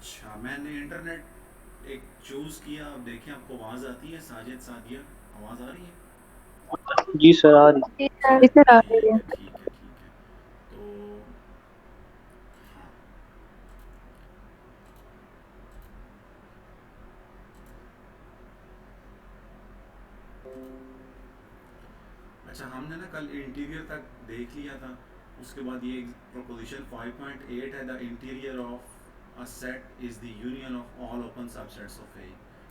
अच्छा, मैंने इंटरनेट एक चूज़ किया। अब देखें आपको आवाज़ आती है? साजिद, सादिया, आवाज़ आ रही है? जी सर आ रही। जी सर, चलें, इधर आ रही ठीक है। है, ठीक है, ठीक है। तो हाँ, अच्छा, हमने ना कल इंटीरियर तक देख लिया था। उसके बाद ये प्रोपोजिशन 5.8 है, the interior of a set is the union of all open subsets of A.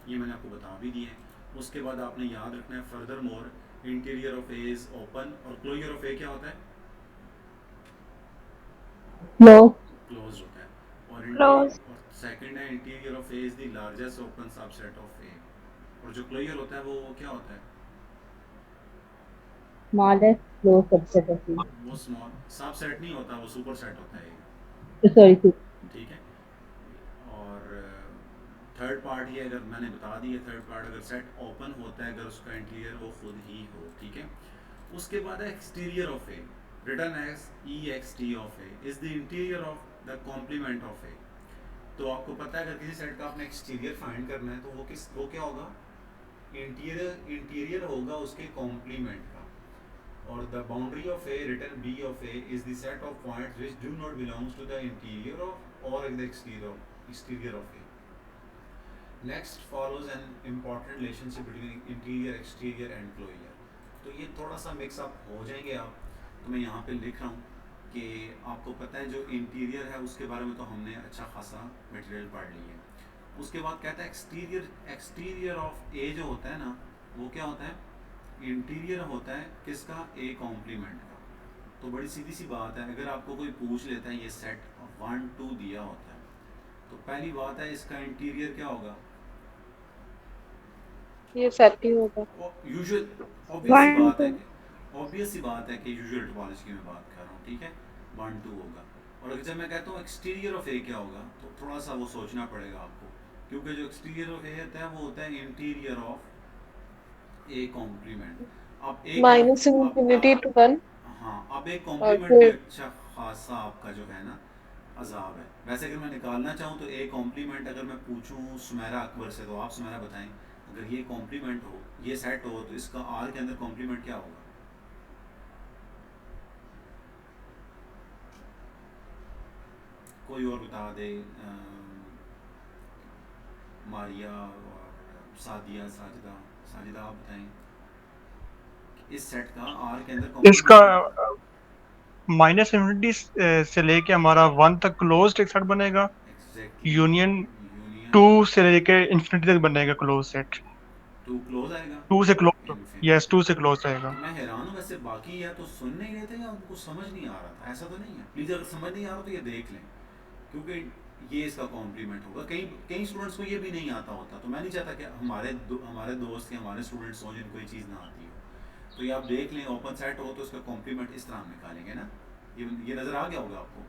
ये मैंने आपको बता भी दिए हैं। उसके बाद आपने याद रखना है, furthermore interior of A is open, और क्लोजर ऑफ ए क्या होता है? नो। क्लोज होता है। और क्लोज। इंटीरियर, और सेकंड है interior of A is the largest open subset of A. और जो क्लोजर होता है वो क्या होता है? स्मॉलेस्ट क्लोज सबसेट ऑफ वो स्मॉल सब सेट नहीं होता, वो सुपर सेट होता है एक। Sorry two. ठीक है। और थर्ड पार्ट ये अगर मैंने बता दी है, थर्ड पार्ट अगर सेट ओपन होता है, अगर उसका इंटीरियर वो खुद ही हो। ठीक है। उसके बाद है exterior of A, written as E X T of A is the interior of the complement of A. तो आपको पता है अगर किसी सेट का आपने एक्सटीरियर फाइंड करना है तो वो क्या होगा? इंटीरियर, इंटीरियर होगा उसके कॉम्प्लीमेंट का। और the boundary of A written B of A is the set of points which do not belongs to the interior of और the exterior of A. Next follows an important relationship between interior, exterior and closure. तो ये थोड़ा सा mix up हो जाएंगे आप। तो मैं यहाँ पे लिख रहा हूँ कि आपको पता है जो इंटीरियर है उसके बारे में तो हमने अच्छा खासा मटेरियल पढ़ लिया है। उसके बाद कहता है एक्सटीरियर, एक्सटीरियर ऑफ ए जो होता है ना, वो क्या होता है? इंटीरियर होता है किसका? ए कॉम्प्लीमेंट का। तो बड़ी सीधी सी बात है, अगर आपको कोई पूछ लेता है ये सेट 1 2 दिया होता है, तो पहली बात है इसका इंटीरियर क्या होगा? ये सेट ही होगा। यूजुअल, ऑब्वियस सी वन बात है टू। कि ऑब्वियस सी बात है कि यूजुअल टोपोलॉजी की मैं बात कर रहा हूँ। ठीक है, 1 2 होगा। और अगर जब मैं कहता हूँ एक्सटीरियर ऑफ ए क्या होगा, तो थोड़ा सा वो सोचना पड़ेगा आपको, क्योंकि जो एक्सटीरियर ऑफ ए होता है वो होता है इंटीरियर ऑफ ए कॉम्प्लीमेंट। अब A minus comp infinity to one. हाँ, अब एक और कॉम्प्लीमेंट भी फिर अच्छा खासा आपका जो है ना अजाब है। वैसे अगर मैं निकालना चाहूँ तो ए कॉम्प्लीमेंट, अगर मैं पूछूँ सुमेरा अकबर से, तो आप सुमेरा बताएं, अगर ये कॉम्प्लीमेंट हो, ये सेट हो, तो इसका आर के अंदर कॉम्प्लीमेंट क्या होगा? कोई और बता दे। मारिया और सादिया, साजिदा, साजिदा आप बताएं कि इस सेट का आर के अंदर इसका कॉम्प्लीमेंट क्या होगा? माइनस इन्फिनिटी से लेके हमारा वन तक क्लोज्ड एक सेट बनेगा। एग्जैक्टली। यूनियन यूनियन टू से लेके इन्फिनिटी तक बनेगा क्लोज सेट। टू क्लोज आएगा। टू से क्लोज। Yes, infinity. टू से क्लोज रहेगा। तो मैं हैरान हूँ वैसे, बाकी या तो सुन नहीं रहे थे या उनको समझ नहीं आ रहा था, ऐसा तो नहीं है? प्लीज़ अगर समझ नहीं आ रहा तो ये देख लें, क्योंकि ये इसका कॉम्प्लीमेंट होगा। कई कई स्टूडेंट्स को ये भी नहीं आता होता, तो मैं नहीं चाहता कि हमारे दोस्त या हमारे स्टूडेंट्स हों जिनको ये चीज़ ना आती हो। तो ये आप देख लें, ओपन सेट हो तो इसका कॉम्प्लीमेंट इस तरह हम निकालेंगे ना। ये नज़र आ गया होगा आपको।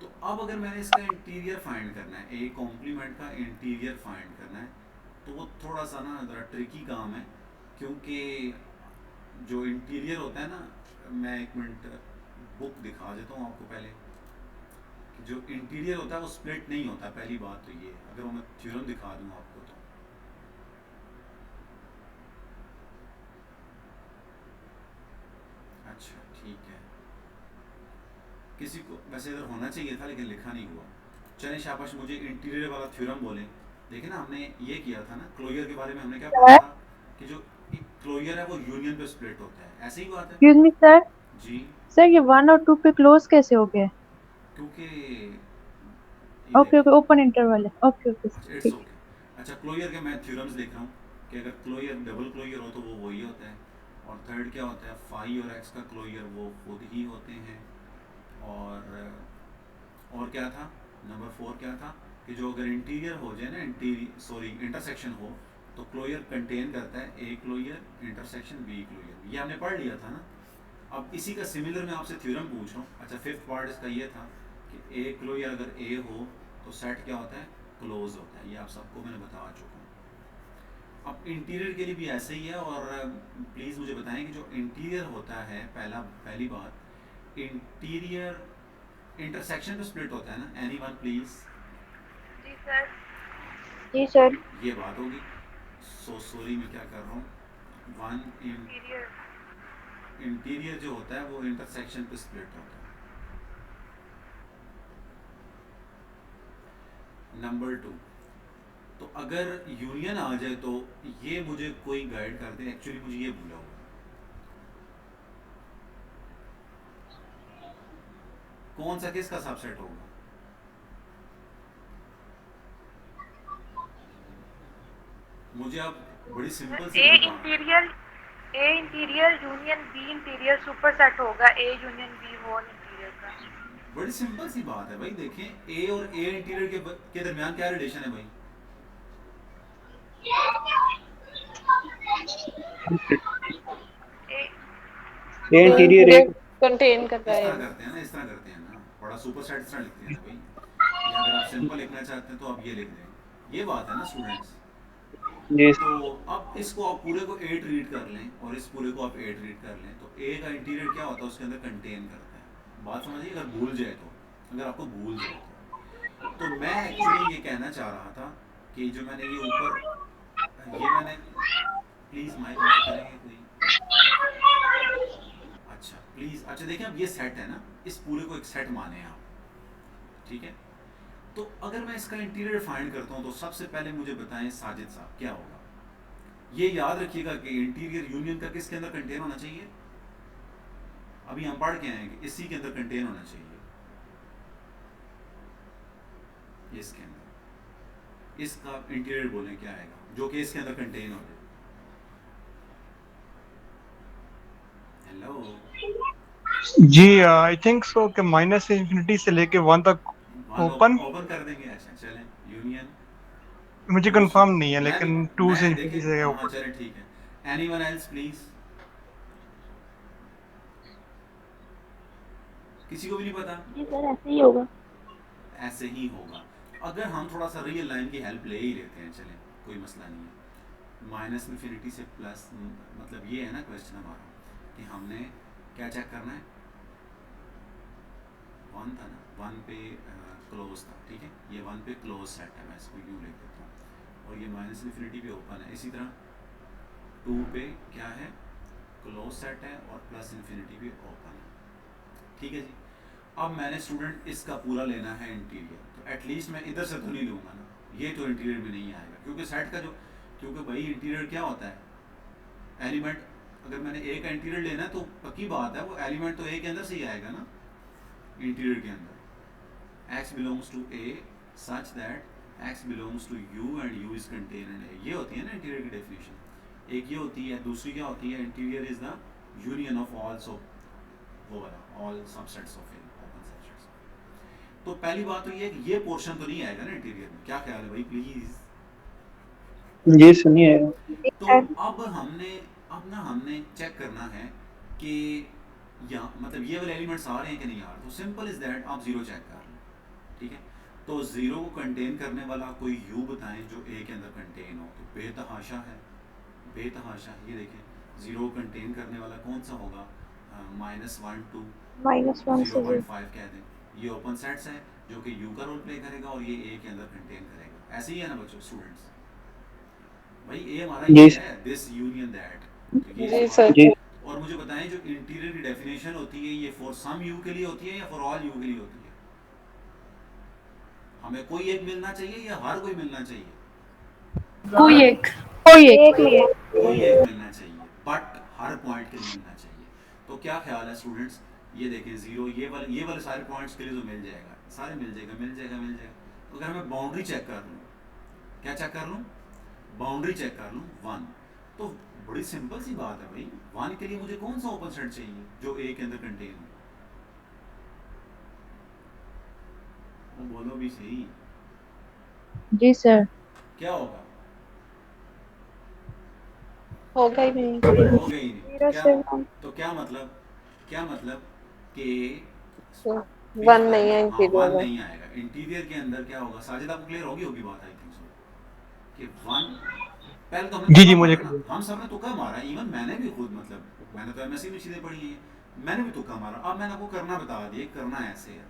तो अब अगर मैंने इसका इंटीरियर फाइंड करना है, ए कॉम्प्लीमेंट का इंटीरियर फाइंड करना है, तो वो थोड़ा सा ना ज़रा ट्रिकी काम है, क्योंकि जो इंटीरियर होता है ना, मैं एक मिनट बुक दिखा देता हूँ आपको पहले। कि जो इंटीरियर होता है वो स्प्लिट नहीं होता, पहली बात तो ये है। अगर वो मैं थ्योरम दिखा दूँ आपको तो, अच्छा ठीक है, किसी को वैसे इधर होना चाहिए था लेकिन लिखा नहीं हुआ। चलें शाबाश, मुझे इंटीरियर वाला थ्योरम बोलें। देखिए ना, हमने ये किया था ना क्लोजर के बारे में, हमने क्या पढ़ा था कि जो क्लोजर है वो यूनियन पे स्प्लिट होता है, ऐसे ही बात है। Excuse me sir. जी। सर ये वन और टू पे क्लोज कैसे हो गए? क्योंकि ये ओके ओके, देखें, ओपन इंटरवल है। ओके ओके अच्छा इट्स ठीक। ओके। अच्छा, क्लोजर के मैं थ्योरम्स लिख रहा हूँ कि अगर क्लोजर डबल क्लोजर हो तो वो वही होता है। और थर्ड क्या होता है? फाई और एक्स का क्लोजर वो खुद ही होते हैं। और क्या था? नंबर 4 क्या था? कि जो अगर इंटीरियर हो जाए ना, इंटरसेक्शन हो, तो क्लोजर कंटेन करता है A closure intersection B closure. ये हमने पढ़ लिया था ना। अब इसी का सिमिलर मैं आपसे थ्योरम पूछ रहा हूँ। अच्छा, फिफ्थ पार्ट इसका ये था कि ए क्लोजर अगर ए हो तो सेट क्या होता है? क्लोज होता है। ये आप सबको मैंने बता चुका हूँ। अब इंटीरियर के लिए भी ऐसे ही है। और प्लीज़ मुझे बताएं कि जो इंटीरियर होता है, पहली बात, इंटीरियर इंटरसेक्शन पे स्प्लिट होता है ना? Any one please? जी सर। ये बात होगी। सो सॉरी मैं क्या कर रहा हूँ, वन इंटीरियर जो होता है वो इंटरसेक्शन पे स्प्लिट होता है। नंबर 2, तो अगर यूनियन आ जाए तो ये मुझे कोई गाइड कर दे, एक्चुअली मुझे ये भूला हुआ है। कौन सा किसका सबसेट होगा? मुझे अब बड़ी सिंपल सी ए कोई बात, interior union B interior superset होगा A union B whole interior का। बड़ी सिंपल सी बात है भाई। देखें ए और ए इंटीरियर के दरमियान क्या रिलेशन है भाई? ये इंटीरियर एक कंटेन कर इस रहा तरह है। करते हैं ना, इस तरह करते हैं ना, बड़ा सुपर सेट इस तरह लिखते हैं ना भाई। या अगर आप सिंपल लिखना चाहते हैं तो आप ये लिख दें। ये बात है ना स्टूडेंट्स। ये तो अब इसको आप पूरे को 8 रीड कर लें और इस पूरे को आप 8 रीड कर लें, तो ए का इंटीरियर क्या होता है, उसके अंदर कंटेन करता है। बात समझिए, अगर भूल जाए तो, अगर आपको भूल जाए तो मैं एक्चुअली ये कहना चाह रहा था कि जो मैंने ये ऊपर, ये मैंने, प्लीज़ माइक ऑफ करेंगे कोई? अच्छा प्लीज़, अच्छा देखिए अब ये सेट है ना, इस पूरे को एक सेट माने आप, ठीक है? तो अगर मैं इसका इंटीरियर फाइंड करता हूँ तो सबसे पहले मुझे बताएं साजिद साहब क्या होगा? ये याद रखिएगा कि इंटीरियर यूनियन का किसके अंदर कंटेन होना चाहिए? अभी हम पढ़ के आए कि इसी के अंदर कंटेन होना चाहिए, इसके अंदर। इसका इंटीरियर बोलें क्या आएगा जो कि इसके अंदर कंटेन हो जाए? Hello ji I think so कि माइनस इंफिनिटी से लेके 1 तक वन ओपन। ओपन कर देंगे। अच्छा चलें, यूनियन मुझे टू से, कंफर्म नहीं है मैं भी, लेकिन 2 से मैं इंफिनिटी देखिए, से हाँ हाँ ओपन। चलें ठीक है। Anyone else please? किसी को भी नहीं पता? जी सर ऐसे ही होगा। ऐसे ही होगा। अगर हम थोड़ा सा रियल लाइन की हेल्प ले ही लेते हैं, चलें कोई मसला नहीं है। माइनस इन्फिनिटी से प्लस, मतलब ये है ना क्वेश्चन हमारा कि हमने क्या चेक करना है? 1 था ना, 1 पे क्लोज था, ठीक है? ये 1 पे क्लोज सेट है, मैं इसको यूँ लिख देता हूँ। और ये माइनस इन्फिनिटी पे ओपन है। इसी तरह 2 पे क्या है? क्लोज सेट है, और प्लस इन्फिनिटी पे ओपन है, ठीक है जी? अब मैंने स्टूडेंट इसका पूरा लेना है इंटीरियर, तो एटलीस्ट मैं इधर से तो नहीं लूँगा ना, ये तो इंटीरियर में नहीं आएगा, क्योंकि सेट का जो, क्योंकि भाई इंटीरियर क्या होता है? एलिमेंट, अगर मैंने ए का इंटीरियर लेना है तो पक्की बात है वो एलिमेंट तो ए के अंदर से ही आएगा ना, इंटीरियर के अंदर। x belongs to A such that x belongs to u and u is contain in A. ये होती है ना इंटीरियर की डेफिनेशन। एक ये होती है, दूसरी क्या होती है? Interior is the union of all, so वो वाला all subsets of A, open subsets. तो पहली बात तो ये है कि ये पोर्शन तो नहीं आएगा ना इंटीरियर में। क्या ख्याल है भाई प्लीज? ये सुनिए। तो अब हमने चेक करना है कि या मतलब ये वाले एलिमेंट्स आ रहे हैं कि नहीं आ रहे। तो सिंपल इज दैट, आप जीरो चेक कर लें, ठीक है? तो जीरो को कंटेन करने वाला कोई यू बताएं जो ए के अंदर कंटेन हो। तो बेतहाशा है, बेतहाशा। ये देखें जीरो कंटेन करने वाला कौन सा होगा? -1 2 -1 से 0.5 कह दें। ये ओपन सेट्स है जो कि यू का रोल प्ले करेगा और ये ए के अंदर कंटेन करेगा। ऐसे ही है ना बच्चों, स्टूडेंट्स? भाई ए हमारा जी ये है, दिस यूनियन दैट। तो ये जी सवाल सर। जी और मुझे बताएं जो इंटीरियर की डेफिनेशन होती है ये फॉर सम यू के लिए होती है या फॉर ऑल यू के लिए होती है? हमें कोई एक मिलना चाहिए या हर कोई मिलना चाहिए? कोई एक लिए। कोई एक मिलना चाहिए, बट हर पॉइंट के लिए मिलना चाहिए। तो क्या ख्याल है स्टूडेंट्स? ये देखें जीरो, ये वाले सारे पॉइंट्स के लिए तो मिल जाएगा, सारे मिल जाएगा, मिल जाएगा, मिल जाएगा। तो अगर मैं बाउंड्री चेक कर लूँ, क्या चेक कर लूँ? बाउंड्री चेक कर लूँ 1, तो बड़ी सिंपल सी बात है भाई। 1 के लिए मुझे कौन सा ओपन सेट चाहिए जो ए के अंदर कंटेन हो? वो बोलो भी सही, जी सर। क्या होगा? होगा ही नहीं। हो गई नहीं। जीरो क्या? से 1 तो क्या मतलब? क्या मतलब कि 1 नहीं है हाँ 1 इंटीरियर में। नहीं आएगा इंटीरियर के अंदर। क्या होगा साजिद, आपको क्लियर होगी बात आई थिंक सो कि 1, पहले तो हमने जी तुक्का जी मुझे मारा ना, हम सब ने तुक्का मारा। इवन मैंने भी खुद, मतलब मैंने तो एमएससी में चीज़ें पढ़ी हैं, मैंने भी तुक्का मारा। अब मैंने आपको करना बता दिया, करना ऐसे है।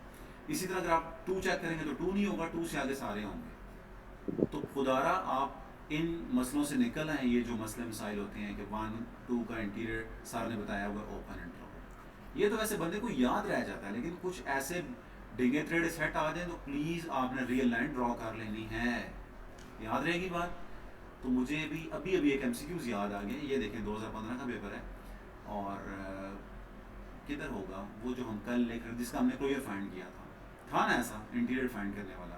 इसी तरह अगर आप 2 चेक करेंगे तो 2 नहीं होगा, 2 से आगे सारे होंगे। तो खुदारा आप इन मसलों से निकल आए। ये जो मसले मसाइल होते हैं कि 1 2 का इंटीरियर सर ने बताया हुआ ओपन इंटरवल, ये तो वैसे बंदे को याद रह जाता है, लेकिन कुछ ऐसे डिंगे थ्रेड सेट आ जाए तो प्लीज़ आपने रियल लाइन ड्रॉ कर लेनी है। याद रहेगी बात। तो मुझे भी अभी अभी एक एमसीक्यूज याद आ गए। ये देखें 2015 का पेपर है, और किधर होगा वो जो हम कल लेकर जिसका हमने क्लोजर फाइंड किया था ना ऐसा इंटीरियर फाइंड करने वाला।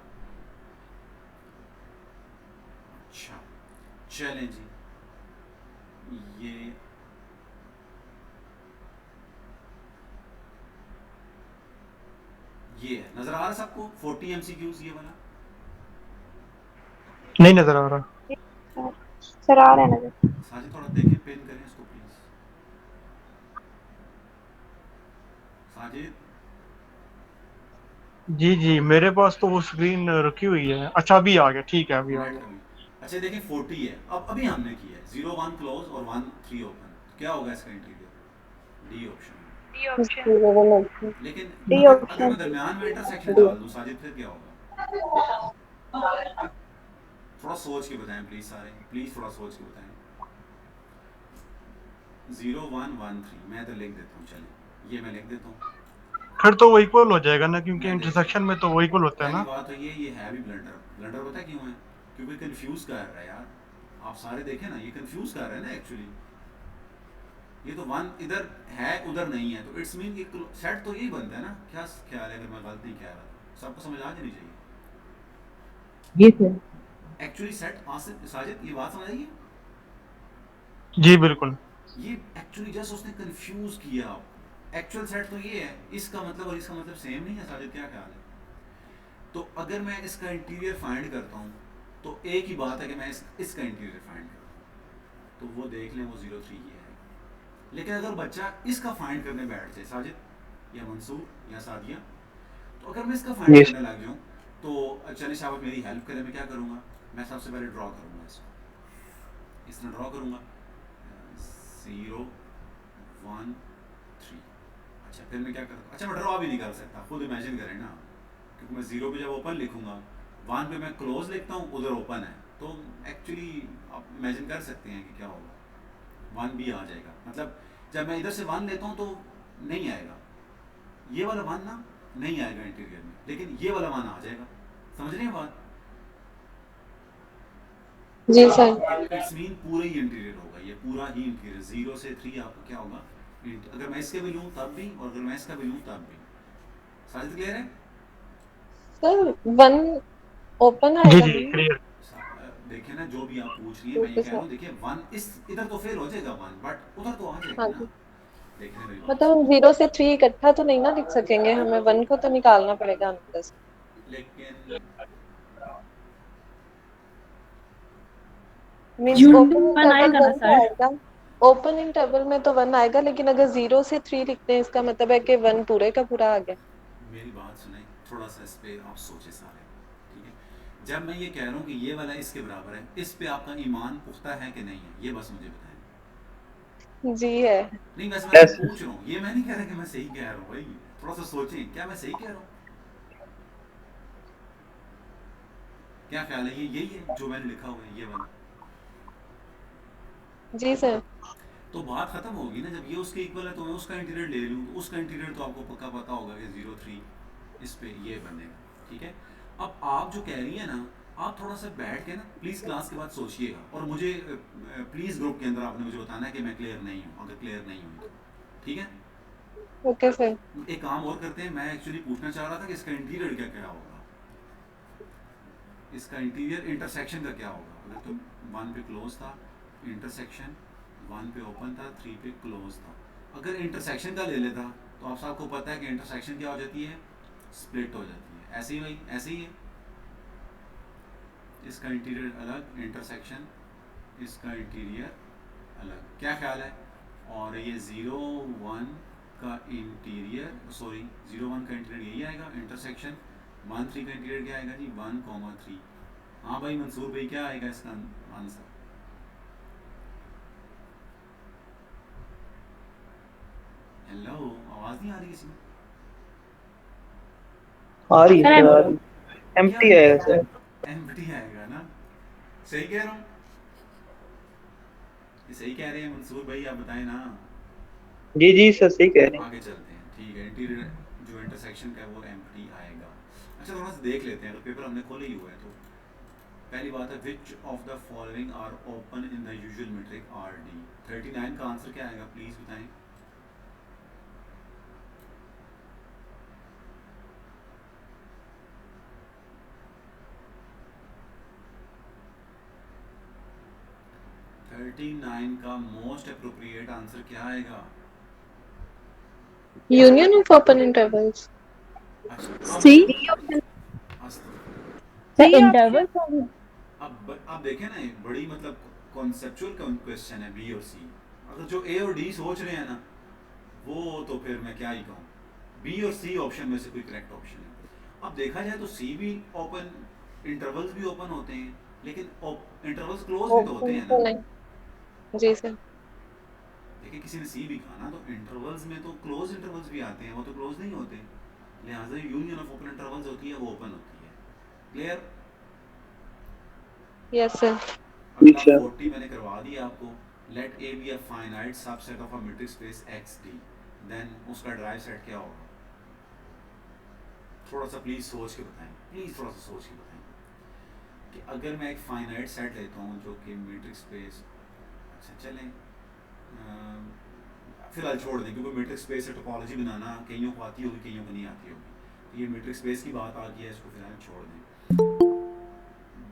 अच्छा चलें जी, ये है, नजर आ रहा है सबको 40 एमसीक्यूज ये वाला? नहीं नजर आ रहा। सर आ रहा है नजर। साजिद थोड़ा देखें, पिन करें इसको प्लीज। साजिद जी जी मेरे पास तो वो स्क्रीन रखी हुई है। अच्छा अभी आ गया, ठीक है अभी आ नेट गया। का भी। अच्छा देखें 40 है, अब अभी हमने किया है 0 1 क्लोज और 1 3 ओपन। क्या होगा इसका interior? D option. D option. लेकिन डी अगर ऑप्शन। मैं दरमियान में इंटरसेक्शन डाल दूं साजिद, फिर क्या होगा? थोड़ा सोच के बताएं प्लीज, सारे प्लीज थोड़ा सोच के बताएं। 0 1 1 3 मैं तो लिख देता हूँ, चलें ये मैं लिख देता हूँ। फिर तो वो इक्वल हो जाएगा ना, क्योंकि मैं देख इंटरसेक्शन में तो वो इक्वल होता है पहली ना। बात तो ये है भी ब्लंडर। ब्लंडर पता है क्यों है? क्योंकि कंफ्यूज कर रहा है यार। आप सारे देखें ना, ये कंफ्यूज कर रहा है ना एक्चुअली। ये तो 1 इधर है उधर नहीं है, तो इट्स मीन कि सेट तो यही बनता है ना। क्या ख्याल है? अगर मैं गलत नहीं कह रहा तो सबको समझ आ जानी चाहिए। जी sir. Actually set Asif Sajid ये बात समझ आई है? जी बिल्कुल। ये एक्चुअली जस्ट उसने कंफ्यूज किया आपको। एक्चुअल सेट तो ये है, इसका मतलब और इसका मतलब सेम नहीं है। साजिद क्या ख्याल है? तो अगर मैं इसका इंटीरियर फाइंड करता हूँ तो एक ही बात है कि मैं इसका इंटीरियर फाइंड करूँ, तो वो देख लें वो 0 3 ही है। लेकिन अगर बच्चा इसका फाइंड करने बैठ जाए, साजिद या मंसूर या सादिया, तो अगर मैं इसका फाइंड जी करने लग जाऊँ तो चले शाबाश मेरी हेल्प करें। मैं क्या करूँगा? मैं सबसे पहले ड्रॉ करूँगा इसको, इस तरह ड्रॉ करूँगा 0 1 3। अच्छा फिर मैं क्या करूँ? अच्छा मैं ड्रॉ भी नहीं कर सकता, खुद इमेजिन करें ना, क्योंकि मैं 0 पे जब ओपन लिखूंगा, 1 पे मैं क्लोज लिखता हूँ, उधर ओपन है, तो एक्चुअली आप इमेजिन कर सकते हैं कि क्या होगा। 1 भी आ जाएगा, मतलब जब मैं इधर से 1 लेता हूँ तो नहीं आएगा, ये वाला 1 ना नहीं आएगा इंटीरियर में, लेकिन ये वाला 1 आ जाएगा। समझ रहे हैं बात? जी सर। इट्स मीन पूरा ही इंटीरियर होगा, ये पूरा ही इंटीरियर 0 से 3 आपको क्या होगा। अगर मैं इसके भी लूँ तब भी, और अगर मैं इसका भी लूँ तब भी। साजिद क्लियर है? सर 1 ओपन जी आएगा जी ना? क्लियर। देखिए ना, जो भी आप पूछ रही है मैं ये ओके कह रहा सर। हूँ, देखिए 1 इस इधर तो फेल हो जाएगा 1, बट उधर तो आ हाँ जाएगा ना। जी। देखने मेरी बात मतलब हम सुनिए। 0 से 3 इकट्ठा तो नहीं ना लिख सकेंगे, हमें 1 को तो निकालना पड़ेगा अंदर से। लेकिन means unit open one interval आएगा ना 1 तो सर? आएगा। ओपन इंटरवल में तो 1 आएगा, लेकिन अगर 0 से 3 लिखते हैं इसका मतलब है कि 1 पूरे का पूरा आ गया। मेरी बात सुने, थोड़ा सा इस पे आप सोचे सारे, ठीक है? जब मैं ये कह रहा हूँ कि ये वाला इसके बराबर है, इस पे आपका ईमान पुख्ता है कि नहीं है, ये बस मुझे बताएं। जी है। नहीं बस मैं आपसे यस पूछ रहा हूँ, ये मैं नहीं कह रहा कि मैं सही कह रहा हूँ भाई। थोड़ा सा सोचें, क्या मैं सही कह रहा हूँ? क्या ख्याल है? ये यही है जो मैंने लिखा हुआ है, ये वाला? जी सर। तो बात खत्म होगी ना। जब ये उसके इक्वल है तो मैं उसका इंटीरियर ले लूँ, तो उसका इंटीरियर तो आपको पक्का पता होगा कि 0 3 इस पे ये बनेगा, ठीक है? अब आप जो कह रही है ना, आप थोड़ा सा बैठ के ना प्लीज़ क्लास के बाद सोचिएगा, और मुझे प्लीज़ ग्रुप के अंदर आपने मुझे बताना है कि मैं क्लियर नहीं हूँ, अगर क्लियर नहीं हुई तो, ठीक है? Okay sir. एक काम और करते हैं, मैं एक्चुअली पूछना चाह रहा था कि इसका इंटीरियर क्या क्या होगा। इसका इंटीरियर इंटरसेक्शन का क्या होगा? अगर तुम 1 पे क्लोज था, इंटरसेक्शन 1 पे ओपन था, 3 पे क्लोज था। अगर इंटरसेक्शन का ले लेता तो आप सबको पता है कि इंटरसेक्शन क्या हो जाती है? स्प्लिट हो जाती है। ऐसे ही भाई, ऐसे ही है। इसका इंटीरियर अलग, इंटरसेक्शन इसका इंटीरियर अलग। क्या ख्याल है? और ये 0 1 का इंटीरियर, सॉरी 0 1 का इंटीरियर यही आएगा, इंटरसेक्शन 1 3 का इंटीरियर क्या आएगा जी? 1 3। हाँ भाई मंसूर भाई, क्या आएगा इसका आंसर? हेलो, आवाज़ नहीं आ रही किसी में? आ रही है सर सर, आ रही। क्या एम्प्टी आएगा सर। एम्प्टी आएगा ना, सही कह रहा हूँ? ये सही कह रहे हैं मंसूर भाई, आप बताएं ना। जी जी सर सही कह रहे हैं। आगे चलते हैं, ठीक है। इंटीरियर जो इंटरसेक्शन का है वो एम्प्टी आएगा। अच्छा थोड़ा सा देख लेते हैं, अगर पेपर हमने खोले ही हुआ है तो। पहली बात है, which of the following are open in the usual metric R D. 39 का आंसर क्या आएगा प्लीज बताएं। नाइन का मोस्ट अप्रोप्रिएट आंसर क्या आएगा? Union of open intervals. अच्छा सी अब इंटरवल। अब देखें ना, एक बड़ी मतलब कॉन्सेप्चुअल क्वेश्चन है बी और सी। अगर जो ए और डी सोच रहे हैं ना, वो तो फिर मैं क्या ही कहूँ। बी और सी ऑप्शन में से कोई करेक्ट ऑप्शन है। अब देखा जाए तो सी भी ओपन, इंटरवल्स भी ओपन होते हैं, लेकिन इंटरवल्स क्लोज भी तो होते हैं ना। नहीं जी सर। देखिए किसी ने सी भी कहा ना, तो इंटरवल्स में तो क्लोज इंटरवल्स भी आते हैं, वो तो क्लोज नहीं होते। लिहाजा यूनियन ऑफ ओपन इंटरवल्स होती है, वो ओपन होती है। क्लियर? Yes sir. अगला अच्छा 40 मैंने करवा दिया आपको। Let A B a finite subset of a metric space X D, then उसका ड्राइव सेट क्या होगा? थोड़ा सा प्लीज सोच के बताएं, प्लीज थोड़ा सा सोच के बताएं कि अगर मैं एक फाइनाइट सेट लेता हूँ जो कि मीट्रिक स्पेस, अच्छा चलें फिलहाल छोड़ दें, क्योंकि मीट्रिक स्पेस से टोपोलॉजी बनाना कईयों को आती होगी, कईयों को नहीं आती होगी। तो ये मीट्रिक स्पेस की बात आ गई है, इसको फिलहाल छोड़ दें।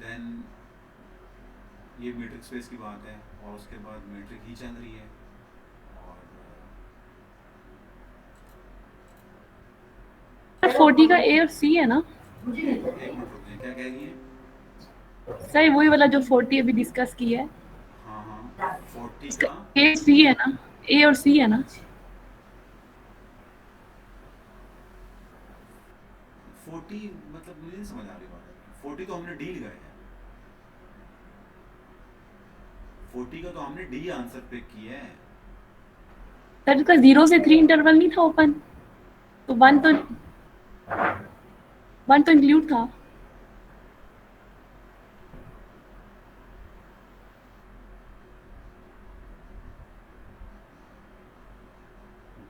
देन ये मीट्रिक स्पेस की बात है, और उसके बाद मीट्रिक ही चल रही है। और 40 का ए और सी है ना एक मिनट रुक जाए, क्या कह रही हैं? सर? वही वाला जो 40 अभी डिस्कस की है, हाँ हाँ 40 इसका का ए सी है ना, ए और सी है ना? 40 मतलब मुझे नहीं समझ आ रही बात। 40 तो हमने डी लगाया है, 40 का तो हमने डी आंसर पिक किया है। सर इसका 0 से 3 इंटरवल नहीं था ओपन, तो वन तो इंक्लूड था।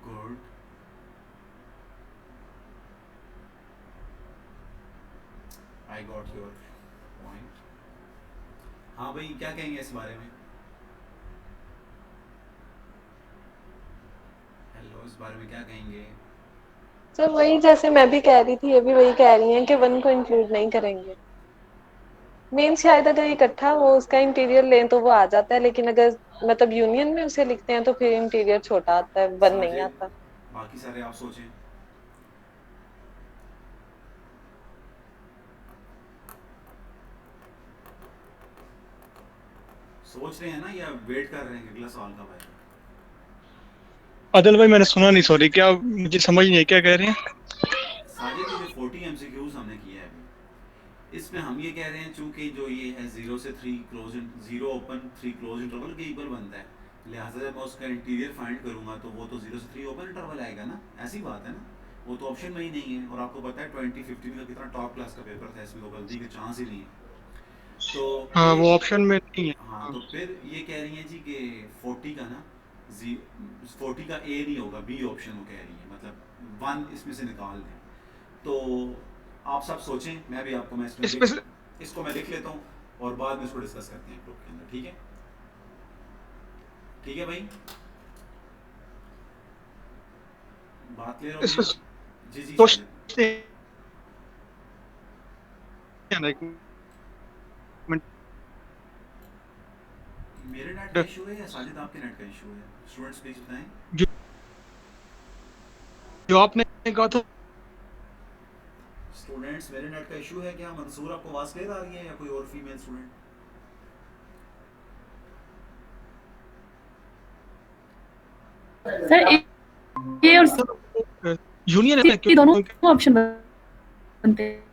Good, I got your point. हाँ भाई क्या कहेंगे इस बारे में? हेलो, इस बारे में क्या कहेंगे? सर वही जैसे मैं भी कह रही थी, ये भी वही कह रही हैं कि वन को इंक्लूड नहीं करेंगे। मेन शायद अगर इकट्ठा वो उसका इंटीरियर लें तो वो आ जाता है, लेकिन अगर मतलब यूनियन में उसे लिखते हैं तो फिर इंटीरियर छोटा आता है, वन नहीं साजिद, आता। बाकी सारे आप सोचें। सोच रहे हैं ना, या वेट कर रहे हैं कि अगला सवाल कब आएगा? अदल भाई मैंने सुना नहीं, सॉरी, क्या मुझे समझ नहीं है क्या कह रहे हैं। साजिद, ये जो 40 एमसीक्यूज हमने किया है अभी, इसमें हम ये कह रहे हैं चूंकि जो ये है 0 से 3 क्लोज, 0 ओपन 3 क्लोज इंटरवल के इक्वल बनता है, लिहाजा जब मैं उसका इंटीरियर फाइंड करूंगा तो वो तो 0 से 3 ओपन इंटरवल आएगा ना। ऐसी बात है ना, वो तो ऑप्शन में ही नहीं है। और आपको पता है 2015 का कितना टॉप क्लास का पेपर था, इसमें तो गलती के चांस ही नहीं है। तो हाँ ये वो ऑप्शन में नहीं है। हाँ, तो फिर ये कह रही हैं जी कि 40 का ना 40 का ए नहीं होगा, बी ऑप्शन वो कह रही है, मतलब 1 इसमें से निकाल दें। तो आप सब सोचें, मैं भी आपको मैं इसमें से इसको मैं लिख लेता हूँ और बाद में इसको डिस्कस करते हैं ग्रुप के अंदर, ठीक है? ठीक है भाई, बात ले रहा इसमें हूँ जी जी साजिद। सोचते हैं ना, एक मिनट। मेरे नेट का इशू है या साजिद आपके नेट का इशू है? स्टूडेंट्स प्लीज बताएं। जो आपने कहा था स्टूडेंट्स, मेरे नेट का इशू है क्या? मंसूर, आपको आवाज क्लियर आ रही है या कोई और फीमेल स्टूडेंट? सर ए और सी यूनियन है ना, दोनों क्यों ऑप्शन बनते हैं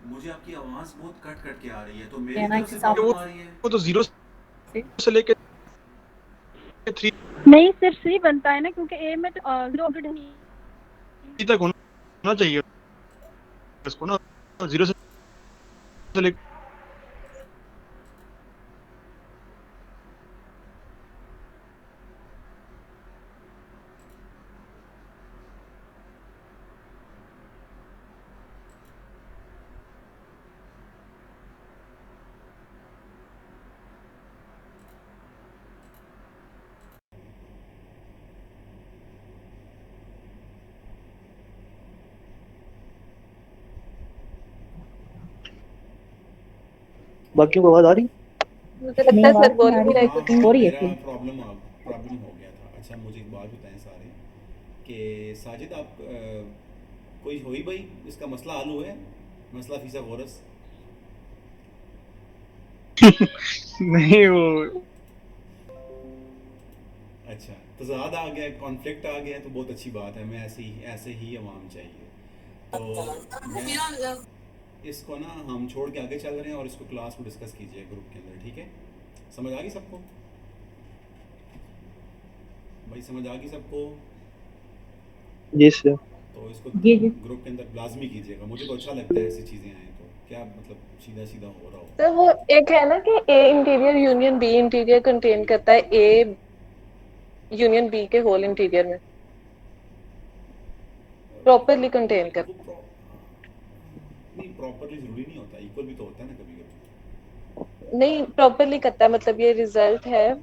मुझे आपकी आवाज बहुत कट कट के आ रही है, तो मेरी ना तरफ से कि साफ प्रॉब्लम आ रही है। वो तो 0 से लेके 3 नहीं सिर्फ सी बनता है ना, क्योंकि ए में तो 0 तक होना चाहिए इसको ना, 0 से बाकियों को आवाज आ रही? मुझे लगता है सर बोल नहीं रहे हाँ कुछ। हाँ हो रही है मेरा प्रॉब्लम हो गया था। अच्छा मुझे एक बात बताएं सारे कि साजिद आप कोई हुई भाई इसका मसला हल हुआ है, मसला फीसा वोरस? नहीं वो अच्छा तजाद आ गया, कॉन्फ्लिक्ट आ गया तो बहुत अच्छी बात है। मैं ऐसे ही अवाम चाहिए। तो मैं इसको ना हम छोड़ के आगे चल रहे हैं और इसको क्लास में डिस्कस कीजिए ग्रुप के अंदर, ठीक है? समझ आ गई सबको भाई? समझ आ गई सबको? जी सर। तो इसको जी जी ग्रुप के अंदर लाजमी कीजिएगा। मुझे तो अच्छा लगता है ऐसी चीज़ें आए तो, क्या मतलब सीधा सीधा हो रहा हो। सर वो एक है ना कि A interior union B interior contain करता है ए यूनियन बी के होल इंटीरियर में प्रॉपरली कंटेन वो करता नहीं प्रॉपरली ज़रूरी नहीं होता, इक्वल भी तो होता है ना कभी कभी। है। नहीं प्रॉपरली करता है, मतलब ये रिजल्ट है।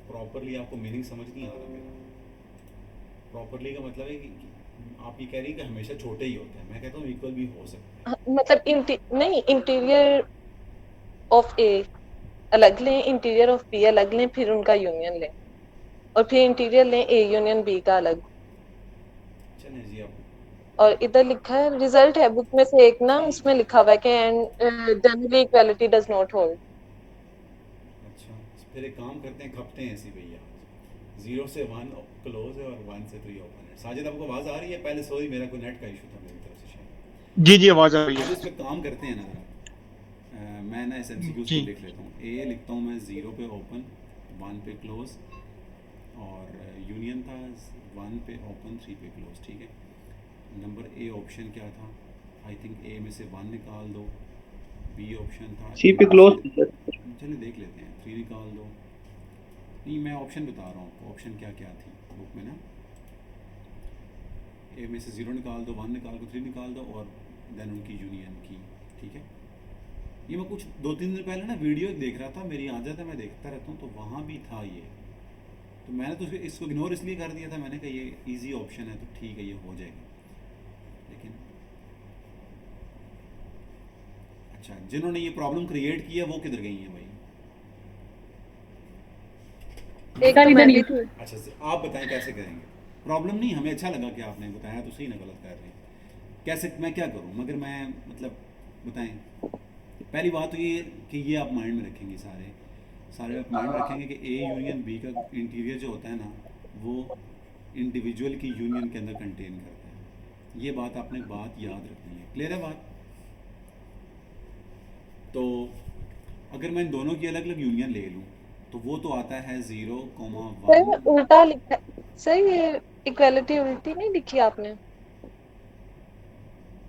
प्रॉपरली आपको मीनिंग समझ नहीं आ रहा मेरा। प्रॉपरली का मतलब है कि आप ये कह रही हैं कि हमेशा छोटे ही होते हैं। मैं कहता हूँ इक्वल भी हो सकते हैं। मतलब नहीं इंटीरियर ऑफ ए अलग लें, इंटीरियर ऑफ बी अलग लें, फिर उनका यूनियन लें, और फिर इंटीरियर लें ए यूनियन बी का अलग। चलें जी आप और इधर लिखा है रिजल्ट है बुक में से एक ना, ठीक उसमें लिखा हुआ है कि and generally equality does not hold. अच्छा फिर एक काम करते हैं, खपते हैं ऐसी भैया। 0 से 1 क्लोज है और 1 से 3 ओपन है। साजिद आपको आवाज़ आ रही है? पहले सॉरी मेरा कोई नेट का इशू था मेरी तरफ से शायद। जी जी आवाज आ रही अब है। इस पर काम करते हैं ना ज़रा। मैं ना इस MCQs जी को लिख लेता हूँ। ए लिखता हूँ मैं 0 पे ओपन, 1 पे क्लोज, और यूनियन था 1 पे ओपन 3 पे क्लोज, ठीक है? नंबर ए ऑप्शन क्या था? आई थिंक ए में से 1 निकाल दो। बी ऑप्शन था सी ए पे में क्लोज से, सर। चलिए देख लेते हैं, 3 निकाल दो। नहीं मैं ऑप्शन बता रहा हूँ, ऑप्शन क्या क्या थी बुक में ना। ए में से 0 निकाल दो, 1 निकाल दो, 3 निकाल दो, और देन उनकी यूनियन की, ठीक है? ये मैं कुछ 2-3 दिन पहले ना वीडियो देख रहा था, मेरी आदत है मैं देखता रहता हूँ, तो वहाँ भी था ये। तो मैंने तो इसको इग्नोर इसलिए कर दिया था, मैंने कहा ये इजी ऑप्शन है तो ठीक है ये हो जाएगा। लेकिन अच्छा जिन्होंने ये प्रॉब्लम क्रिएट किया वो किधर गई हैं भाई? एक सर तो इधर मैं ही भी थी। अच्छा आप बताएं कैसे करेंगे? प्रॉब्लम नहीं, हमें अच्छा लगा कि आपने बताया, तो सही ना गलत कर रहे हैं। कैसे, मैं क्या करूं? मगर मैं मतलब बताएं। पहली बात तो ये कि ये आप माइंड में रखेंगे, सारे आप माइंड रखेंगे कि ए यूनियन बी का इंटीरियर जो होता है ना, वो इंडिविजुअल की यूनियन के अंदर कंटेन करता है। ये बात आपने याद रखनी है। क्लियर है बात? तो अगर मैं इन दोनों की अलग अलग यूनियन ले लूँ तो वो तो आता है 0,1। सर उल्टा लिखा है सर, ये इक्वालिटी उल्टी नहीं लिखी आपने।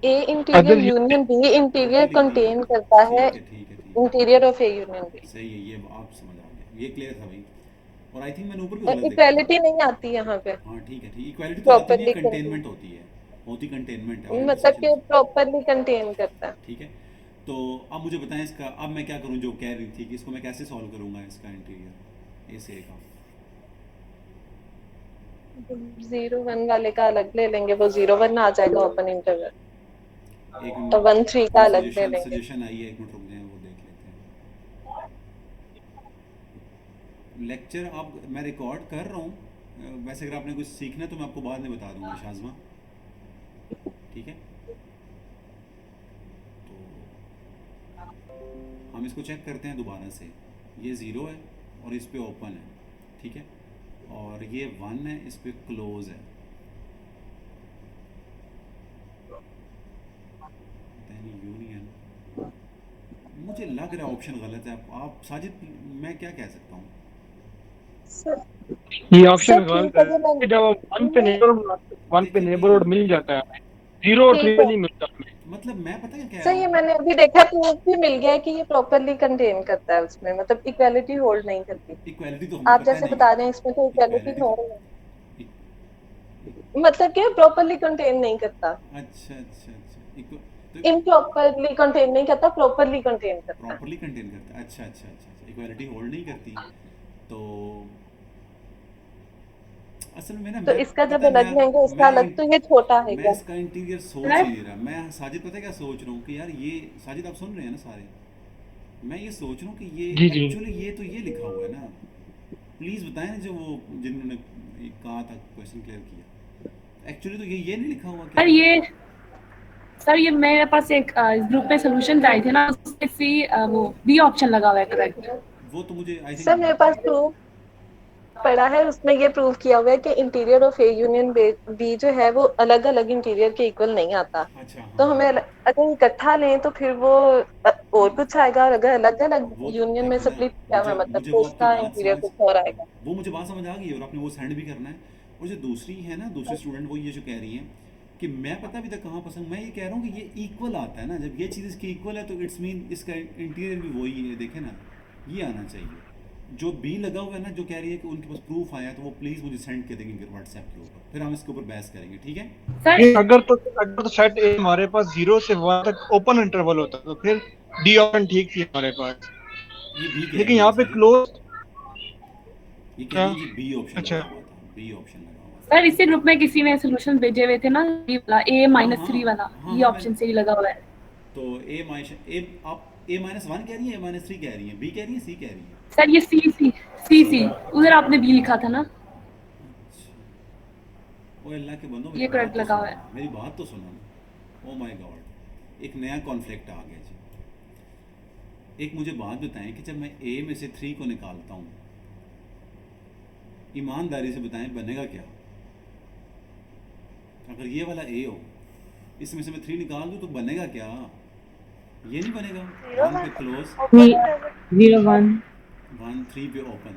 ए इंटीरियर अदर यूनियन बी उल्टी इंटीरियर लिखी है। कंटेन करता है ठीक है ठीक है ठीक है, interior of A union B. सही है, ये आप समझ आ गए, ये क्लियर था भाई। और आई थिंक मैंने ऊपर भी गलत देखा था। इक्वालिटी नहीं आती यहाँ पे, हाँ ठीक है, ठीक, इक्वालिटी तो आती नहीं है, प्रॉपरली कंटेनमेंट होती है। होती कंटेनमेंट है, और मतलब इंटरसेक्शन। कि प्रॉपरली कंटेन करता है। ठीक है। तो अब मुझे बताएं इसका, अब मैं क्या करूं? जो कह रही थी कि इसको मैं कैसे सॉल्व करूंगा, इसका इंटीरियर ए से ए का। 0 1 वाले का अलग ले लेंगे, वो 0 1 आ जाएगा ओपन इंटरवल, एक तो 1 3 का अलग ले सजेशन लेंगे। सजेशन आई है, एक मिनट रुक जाएं, वो देख लेते हैं। लेक्चर अब मैं रिकॉर्ड कर रहा हूँ। वैसे अगर आपने कुछ सीखना है तो मैं आपको बाद में बता दूंगा शाज़मा, ठीक है? तो हम इसको चेक करते हैं दोबारा से। ये 0 है और इस पे ओपन है, ठीक है? और ये 1 है, इस पे क्लोज है। देन यूनियन, मुझे लग रहा है ऑप्शन गलत है। आप साजिद, मैं क्या कह सकता हूँ? सर ये ऑप्शन ठीक गलत है, है। जब वन पे नहीं नेबरहुड मिल देखिए जाता है, 0 और 3 ठीक पे है नहीं मिलता हमें। मतलब मैं पता है क्या कह सर रहा ये हूँ, मैंने अभी देखा, प्रूफ भी मिल गया है कि ये प्रॉपरली कंटेन करता है उसमें, मतलब इक्वालिटी होल्ड नहीं करती। इक्वालिटी तो हमें आप पता है जैसे नहीं बता रहे हैं करती, इसमें तो इक्वालिटी इक्वालिटी हो तो रही है, इक- मतलब क्या प्रॉपरली कंटेन नहीं करता, अच्छा अच्छा अच्छा, तो इम्प्रॉपरली कंटेन नहीं करता, प्रॉपरली कंटेन करता है। प्रॉपरली कंटेन करता है, अच्छा अच्छा अच्छा अच्छा, इक्वालिटी होल्ड नहीं करती। तो असल में ना तो मैं इसका जब पता है अलग लेंगे इसका अलग, तो ये छोटा है मैं क्या? इसका इंटीरियर सोच सर ही नहीं रहा। मैं साजिद पता है क्या सोच रहा हूँ कि यार ये, साजिद आप सुन रहे हैं ना सारे, मैं ये सोच रहा हूँ कि ये जी जी। एक्चुअली ये तो ये लिखा हुआ है ना, प्लीज़ बताएं ना जो वो जिन्होंने ये कहा था क्वेश्चन क्लियर किया, एक्चुअली तो ये नहीं लिखा हुआ क्या? सर ये मेरे पास एक इस ग्रुप पे सॉल्यूशंस आए थे ना, उसमें सी वो बी ऑप्शन लगा हुआ है करेक्ट। वो तो मुझे आई सर मेरे पास थिंक, प्रूफ पड़ा है, उसमें ये प्रूव किया हुआ है कि interior of A union B जो है वो अलग अलग इंटीरियर के इक्वल नहीं आता। अच्छा हाँ तो हाँ हमें हाँ, अगर इकट्ठा लें तो फिर वो और कुछ आएगा, और अगर अलग अलग वो यूनियन में देखो ना, स्प्लिट किया हुआ मुझे है मतलब मुझे तो वो आपकी उसका बात इंटीरियर समझ, कुछ और आएगा। वो मुझे बात समझ आ गई, और आपने वो सेंड भी करना है। और जो दूसरी है ना, दूसरी स्टूडेंट वो ये जो कह रही हैं कि मैं पता अभी तक कहाँ पसंद, मैं ये कह रहा हूँ कि ये इक्वल आता है ना, जब ये चीज़ इसकी इक्वल है तो इट्स मीन इसका इंटीरियर भी वही है, देखे ना, ये आना चाहिए। जो बी लगा हुआ है ना, जो कह रही है कि उनके पास प्रूफ आया, तो वो प्लीज़ मुझे सेंड कर देंगे व्हाट्सएप के ऊपर, फिर हम इसके ऊपर बहस करेंगे, ठीक है? सर ये अगर तो सेट ए हमारे पास 0 से 1 तक ओपन इंटरवल होता तो फिर डी ऑप्शन ठीक थी हमारे पास। ये बी कह लेकिन रही है यहाँ पे साजिद, क्लोज ये कह क्या? रही है जी बी ऑप्शन अच्छा लगा हुआ था, बी ऑप्शन लगा हुआ सर इसी ग्रुप में किसी ने सॉल्यूशंस भेजे हुए थे ना, ये वाला ए था। हाँ माइनस हाँ थ्री वाला, हाँ ये हाँ, ऑप्शन मैंने से ही लगा हुआ है। तो ए आप ए माइनस वन कह रही है, ए माइनस थ्री कह रही है, बी कह रही है, सी कह रही है? सर ये सी उधर आपने बी लिखा था ना, अच्छा, ओ अल्लाह के बंदो मेरी ये बात करेक्ट तो लगा हुआ सुनो, है। मेरी बात तो सुनो ना, ओ माय गॉड, एक नया कॉन्फ्लिक्ट आ गया जी। एक मुझे बात बताएं कि जब मैं ए में से थ्री को निकालता हूँ, ईमानदारी से बताएं बनेगा क्या? अगर ये वाला ए हो, इसमें से मैं थ्री निकाल दूँ तो बनेगा क्या? ये नहीं बनेगा। जीरो वन पे one clause, open interval. 0 1 one three पे ओपन,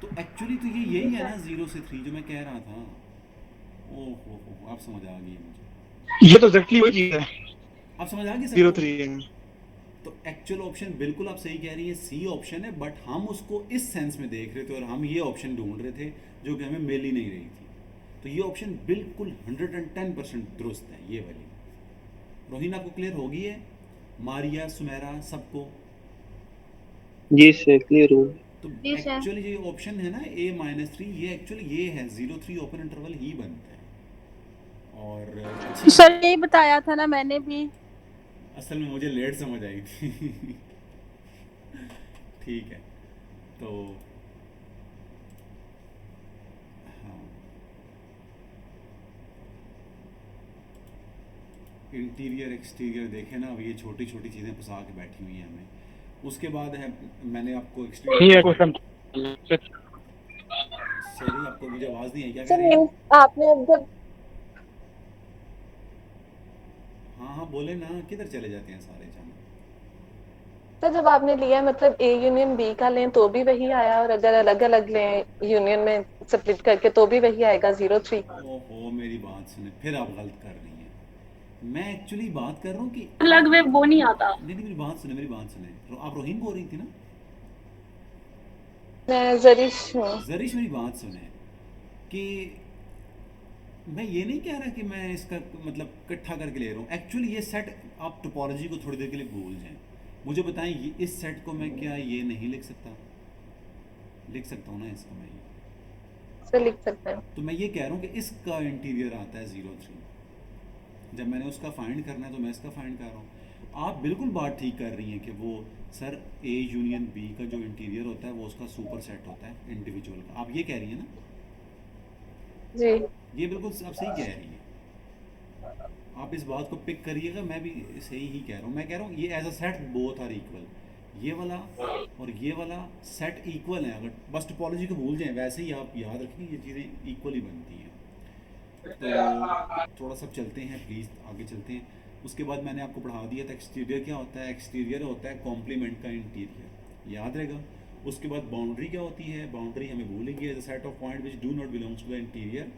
तो एक्चुअली तो ये यही है ना, जीरो से थ्री जो मैं कह रहा था। ओह हो, आप समझ आ गई मुझे, ये तो एग्जैक्टली वही चीज है। आप समझ आ गई 0 सबको? 3 है। तो एक्चुअल ऑप्शन बिल्कुल आप सही कह रही है, सी ऑप्शन है, बट हम उसको इस सेंस में देख रहे थे और हम ये ऑप्शन ढूंढ रहे थे जो कि हमें मिल ही नहीं रही थी। तो ये ऑप्शन बिल्कुल 110% दुरुस्त है, ये वाली। रोहिना को क्लियर होगी है, मारिया सुमेरा सबको? जी सर क्लियर हो। तो जी सर। एक्चुअली ये ऑप्शन है ना ए माइनस थ्री, ये एक्चुअली ये है, 0 3 ओपन इंटरवल ही बनता है। और अच्छी, सर यही बताया था ना मैंने भी। असल में मुझे लेट समझ आई थी ठीक है, तो हाँ, इंटीरियर एक्सटीरियर देखें ना, अब ये छोटी छोटी चीज़ें फंसा के बैठी हुई हैं हमें। उसके बाद है, मैंने आपको नहीं है एक्सटीरियर, क्वेश्चन। सॉरी आपको मुझे आवाज़ नहीं आई, क्या कह सर रही हैं? आपने अब जब हाँ हाँ बोले ना, किधर चले जाते हैं सारे जाना। तो जब आपने लिया है मतलब ए यूनियन बी का लें तो भी वही आया, और अगर अलग अलग लें यूनियन में स्प्लिट करके तो भी वही आएगा 0 3। ओहो मेरी बात सुने, फिर आप गलत कर रही हैं। मैं एक्चुअली बात कर रहा हूँ कि अलग वे वो नहीं आता। नहीं नहीं, मेरी बात सुने, मेरी बात सुने, आप रोहिन बोल रही थी ना? मैं जरिश हूँ। जरिश मेरी बात सुने, कि मैं ये नहीं कह रहा कि मैं इसका मतलब इकट्ठा करके ले रहा हूँ। एक्चुअली ये सेट, आप टोपोलॉजी को थोड़ी देर के लिए भूल जाएं, मुझे बताएं ये इस सेट को मैं क्या ये नहीं लिख सकता? लिख सकता हूँ ना इसको मैं ये। सर लिख सकते हैं। तो मैं ये कह रहा हूँ कि इसका इंटीरियर आता है 0 3, जब मैंने उसका फाइंड करना है तो मैं इसका फाइंड कर रहा हूँ। आप बिल्कुल बात ठीक कर रही हैं कि वो सर ए यूनियन बी का जो इंटीरियर होता है वो उसका सुपर सेट होता है इंडिविजुअल का, आप ये कह रही हैं ना? जी ये बिल्कुल आप सही कह रही हैं, आप इस बात को पिक करिएगा, मैं भी सही ही कह रहा हूँ। मैं कह रहा हूँ ये as a set both are equal, ये वाला और ये वाला सेट इक्वल है। अगर बस टोपोलॉजी को भूल जाएं, वैसे ही आप याद रखें ये चीज़ें इक्वल ही बनती हैं। तो थोड़ा सा चलते हैं प्लीज़, आगे चलते हैं। उसके बाद मैंने आपको पढ़ा दिया था एक्सटीरियर क्या होता है। एक्सटीरियर होता है कॉम्प्लीमेंट का इंटीरियर, याद रहेगा। उसके बाद बाउंड्री क्या होती है, बाउंड्री हमें भूल ही गया, set of point which do not belongs to the interior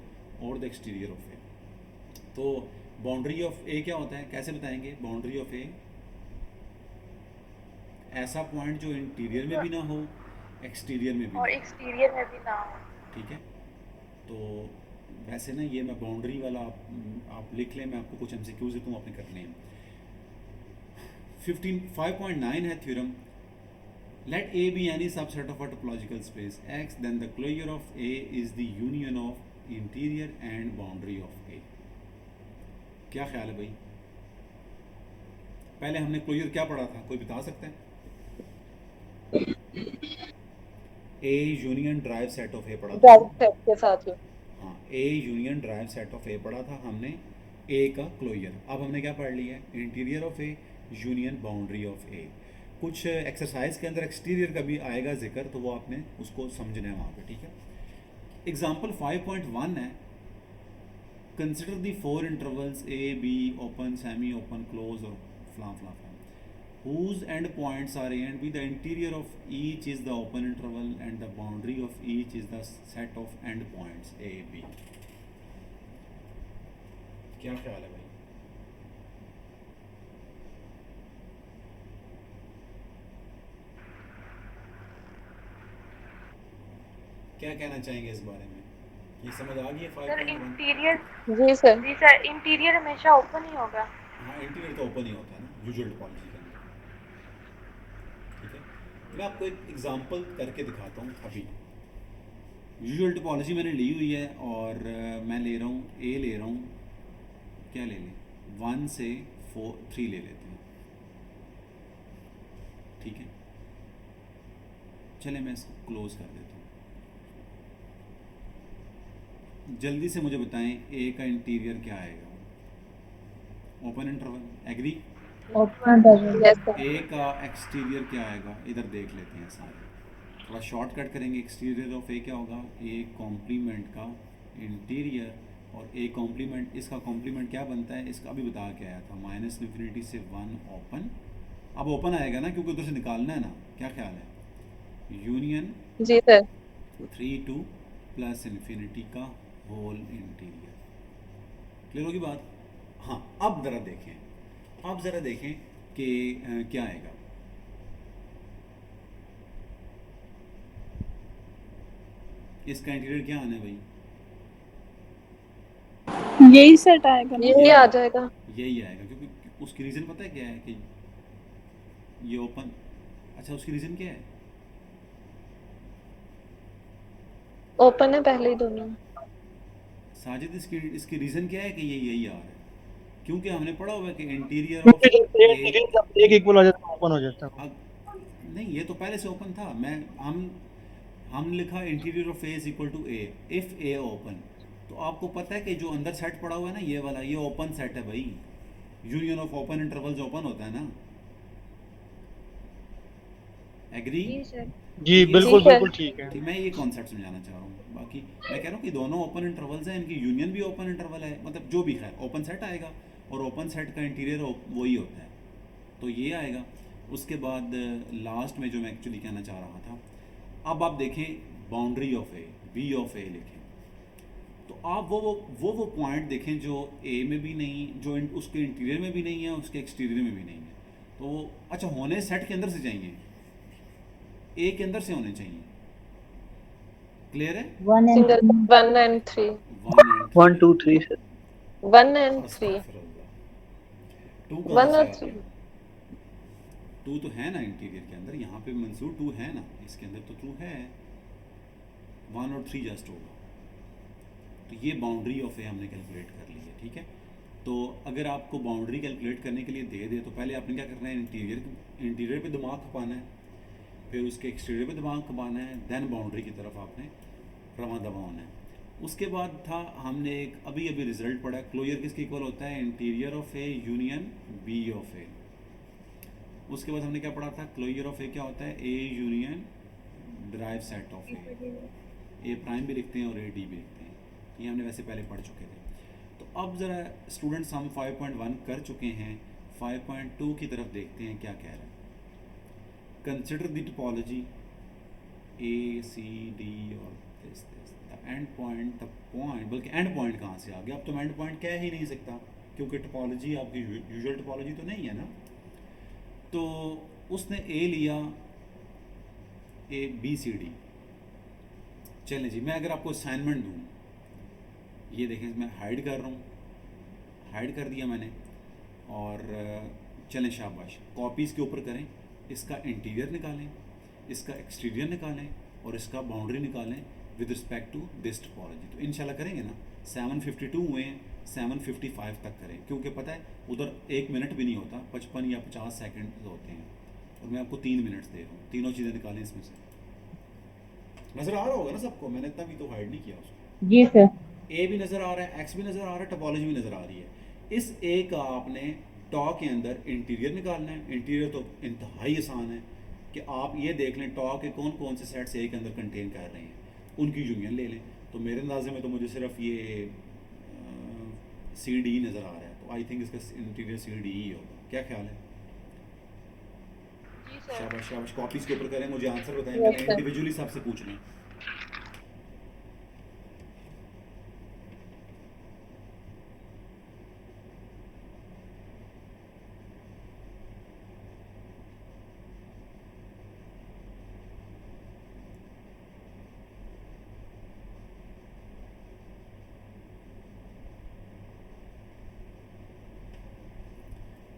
और द एक्सटीरियर ऑफ इट। तो बाउंड्री ऑफ ए क्या होता है, कैसे बताएंगे? बाउंड्री ऑफ ए ऐसा पॉइंट जो इंटीरियर में भी ना हो, एक्सटीरियर में भी और ना हो, एक्सटीरियर में भी ना हो। ठीक है। तो वैसे ना ये मैं बाउंड्री वाला आप लिख लें, मैं आपको कुछ एमसीक्यूज देता हूँ, आपने करने हैं। 5.9 है theorem, let A be any subset of a topological space X, then the closure of A is the union of interior and boundary of A। क्या ख्याल है भाई? पहले हमने क्लोजर क्या पढ़ा था, कोई बता सकता है? A union derived set of A पढ़ा था। ड्राइव सेट के साथ में। हाँ, A union derived set of A पढ़ा था हमने, A का क्लोजर। अब हमने क्या पढ़ लिया है? Interior of A union boundary of A। कुछ एक्सरसाइज के अंदर एक्सटीरियर का भी आएगा जिक्र, तो वो आपने उसको समझना है वहाँ पे, ठीक है। एग्जाम्पल 5.1 है, consider the 4 intervals A, B, open, semi open, close और फ्लाम फ्लाम whose end points are A and B. The interior of each is the open interval and the boundary of each is the set of end points A, B। क्या ख्याल है भाई? क्या कहना चाहेंगे इस बारे में? ये समझ आ गई है सर 5.1? इंटीरियर, जी सर। जी सर, इंटीरियर हमेशा ओपन ही होगा। हाँ, इंटीरियर तो ओपन ही होता है ना यूजुअल टोपोलॉजी के अंदर, ठीक है। तो मैं आपको एक एग्जांपल करके दिखाता हूँ अभी। यूजुअल टोपोलॉजी मैंने ली हुई है और मैं ले रहा हूँ ए, ले रहा हूँ, क्या ले लें, 1 से 3 ले लेते हैं, ठीक है। चले मैं इसको क्लोज कर देता हूँ। जल्दी से मुझे बताएं ए का इंटीरियर क्या आएगा? Open interval, agree? Yes sir. A का एक्सटीरियर क्या आएगा? इधर देख लेते हैं सारे, थोड़ा शॉर्टकट करेंगे। एक्सटीरियर ऑफ ए क्या होगा? ए कॉम्प्लीमेंट का इंटीरियर, और ए कॉम्प्लीमेंट, इसका कॉम्प्लीमेंट क्या बनता है? इसका अभी बता के आया था, -∞ से 1 ओपन। अब ओपन आएगा ना, क्योंकि उधर से निकालना है ना, क्या ख्याल है? Union ji sir. 3 to +∞ का होल इंटीरियर। क्लियर होगी बात? हाँ, अब ज़रा देखें कि क्या आएगा। इसका इंटीरियर क्या आना है भाई? यही सेट आएगा ना? यही आ जाएगा। यही आएगा, क्योंकि उसकी रीज़न पता है क्या है कि ये ओपन। अच्छा, उसकी रीज़न क्या है? ओपन है पहले ही दोनों। साजिद, इसकी रीज़न क्या है कि ये यही आ रहा है? क्योंकि हमने पढ़ा हुआ है कि इंटीरियर ऑफ एक इक्वल हो जाता है, ओपन हो जाता है। नहीं, ये तो पहले से ओपन था। हम लिखा interior of A is equal to A if A open. तो आपको पता है कि जो अंदर सेट पड़ा हुआ है ना, ये वाला, ये ओपन सेट है भाई। Union of open intervals open होता है ना, एग्री? जी बिल्कुल बिल्कुल ठीक है। मैं ये कॉन्सेप्ट समझाना चाह रहा हूँ। बाकी मैं कह रहा हूँ कि दोनों ओपन इंटरवल्स हैं, इनकी यूनियन भी ओपन इंटरवल है, मतलब जो भी, खैर ओपन सेट आएगा और ओपन सेट का इंटीरियर वही होता है, तो ये आएगा। उसके बाद लास्ट में जो मैं एक्चुअली कहना चाह रहा था, अब आप देखें boundary of A, B of A लिखें, तो आप वो पॉइंट देखें जो ए में भी नहीं, जो उसके इंटीरियर में भी नहीं है, उसके एक्सटीरियर में भी नहीं है। तो अच्छा, होने सेट के अंदर से चाहिए, ए के अंदर से होने चाहिए। क्लियर है? Single 1 and 3। 1 2 3 सर। 1 and 3। 1 और 3। 2 तो है ना इंटीरियर के अंदर, यहाँ पे मंसूर 2 है ना, इसके अंदर तो 2 है, 1 और 3 जस्ट होगा। तो ये बाउंड्री ऑफ ए हमने कैलकुलेट कर ली है, ठीक है। तो अगर आपको बाउंड्री कैलकुलेट करने के लिए दे तो पहले आपने क्या करना है, इंटीरियर पे दिमाग खपाना है, फिर उसके एक्सटीरियर पे दिमाग खपाना है, देन बाउंड्री की तरफ आपने रवा दवा होना है। उसके बाद था, हमने एक अभी रिजल्ट पढ़ा, क्लोजर किसके इक्वल होता है? Interior of A union B of A. उसके बाद हमने क्या पढ़ा था? क्लोजर ऑफ ए क्या होता है? A union derived set of A prime भी लिखते हैं और ए डी भी लिखते हैं, ये हमने वैसे पहले पढ़ चुके थे। तो अब ज़रा स्टूडेंट्स हम 5.1 कर चुके हैं, 5.2 की तरफ देखते हैं क्या कह रहा है। Consider the topology A C D और this the end point, the point, बल्कि एंड पॉइंट कहाँ से आ गया? अब तो मैं एंड पॉइंट कह ही नहीं सकता, क्योंकि टोपोलॉजी आपकी यूजुअल टोपोलॉजी तो नहीं है ना। तो उसने ए लिया, ABCD। चलें जी, मैं अगर आपको असाइनमेंट दूँ, ये देखें मैं हाइड कर रहा हूँ, हाइड कर दिया मैंने, और चलें शाबाश, कॉपीज़ के ऊपर करें, इसका इंटीरियर निकालें, इसका एक्सटीरियर निकालें और इसका बाउंड्री निकालें with respect to this topology. तो इंशाल्लाह करेंगे ना। 752 हुए हैं, 755 तक करें, क्योंकि पता है उधर 1 मिनट भी नहीं होता, 55 या 50 सेकंड होते हैं, और मैं आपको 3 मिनट दे रहा हूँ। तीनों चीज़ें निकालें इसमें से। नज़र आ रहा होगा ना सबको, मैंने इतना भी तो हाइड नहीं किया उसको। जी सर। ए भी नज़र आ रहा है, एक्स भी नज़र आ रहा है, टोपोलॉजी भी नज़र आ रही है। इस ए का आपने टॉ के अंदर इंटीरियर निकालना है। इंटीरियर तो इंतहाई आसान है कि आप ये देख लें टॉ के कौन कौन से सेट्स ए के अंदर कंटेन कर रहे हैं, उनकी यूनियन ले लें। तो मेरे अंदाजे में तो मुझे सिर्फ ये CD नज़र आ रहा है, तो आई थिंक इसका इंटीरियर CD ही होगा। क्या ख्याल है? जी सर। शाबाश शाबाश, कॉपीज़ के ऊपर करें, मुझे आंसर बताएं। Yes, मैंने sir. इंडिविजुअली सबसे पूछना है।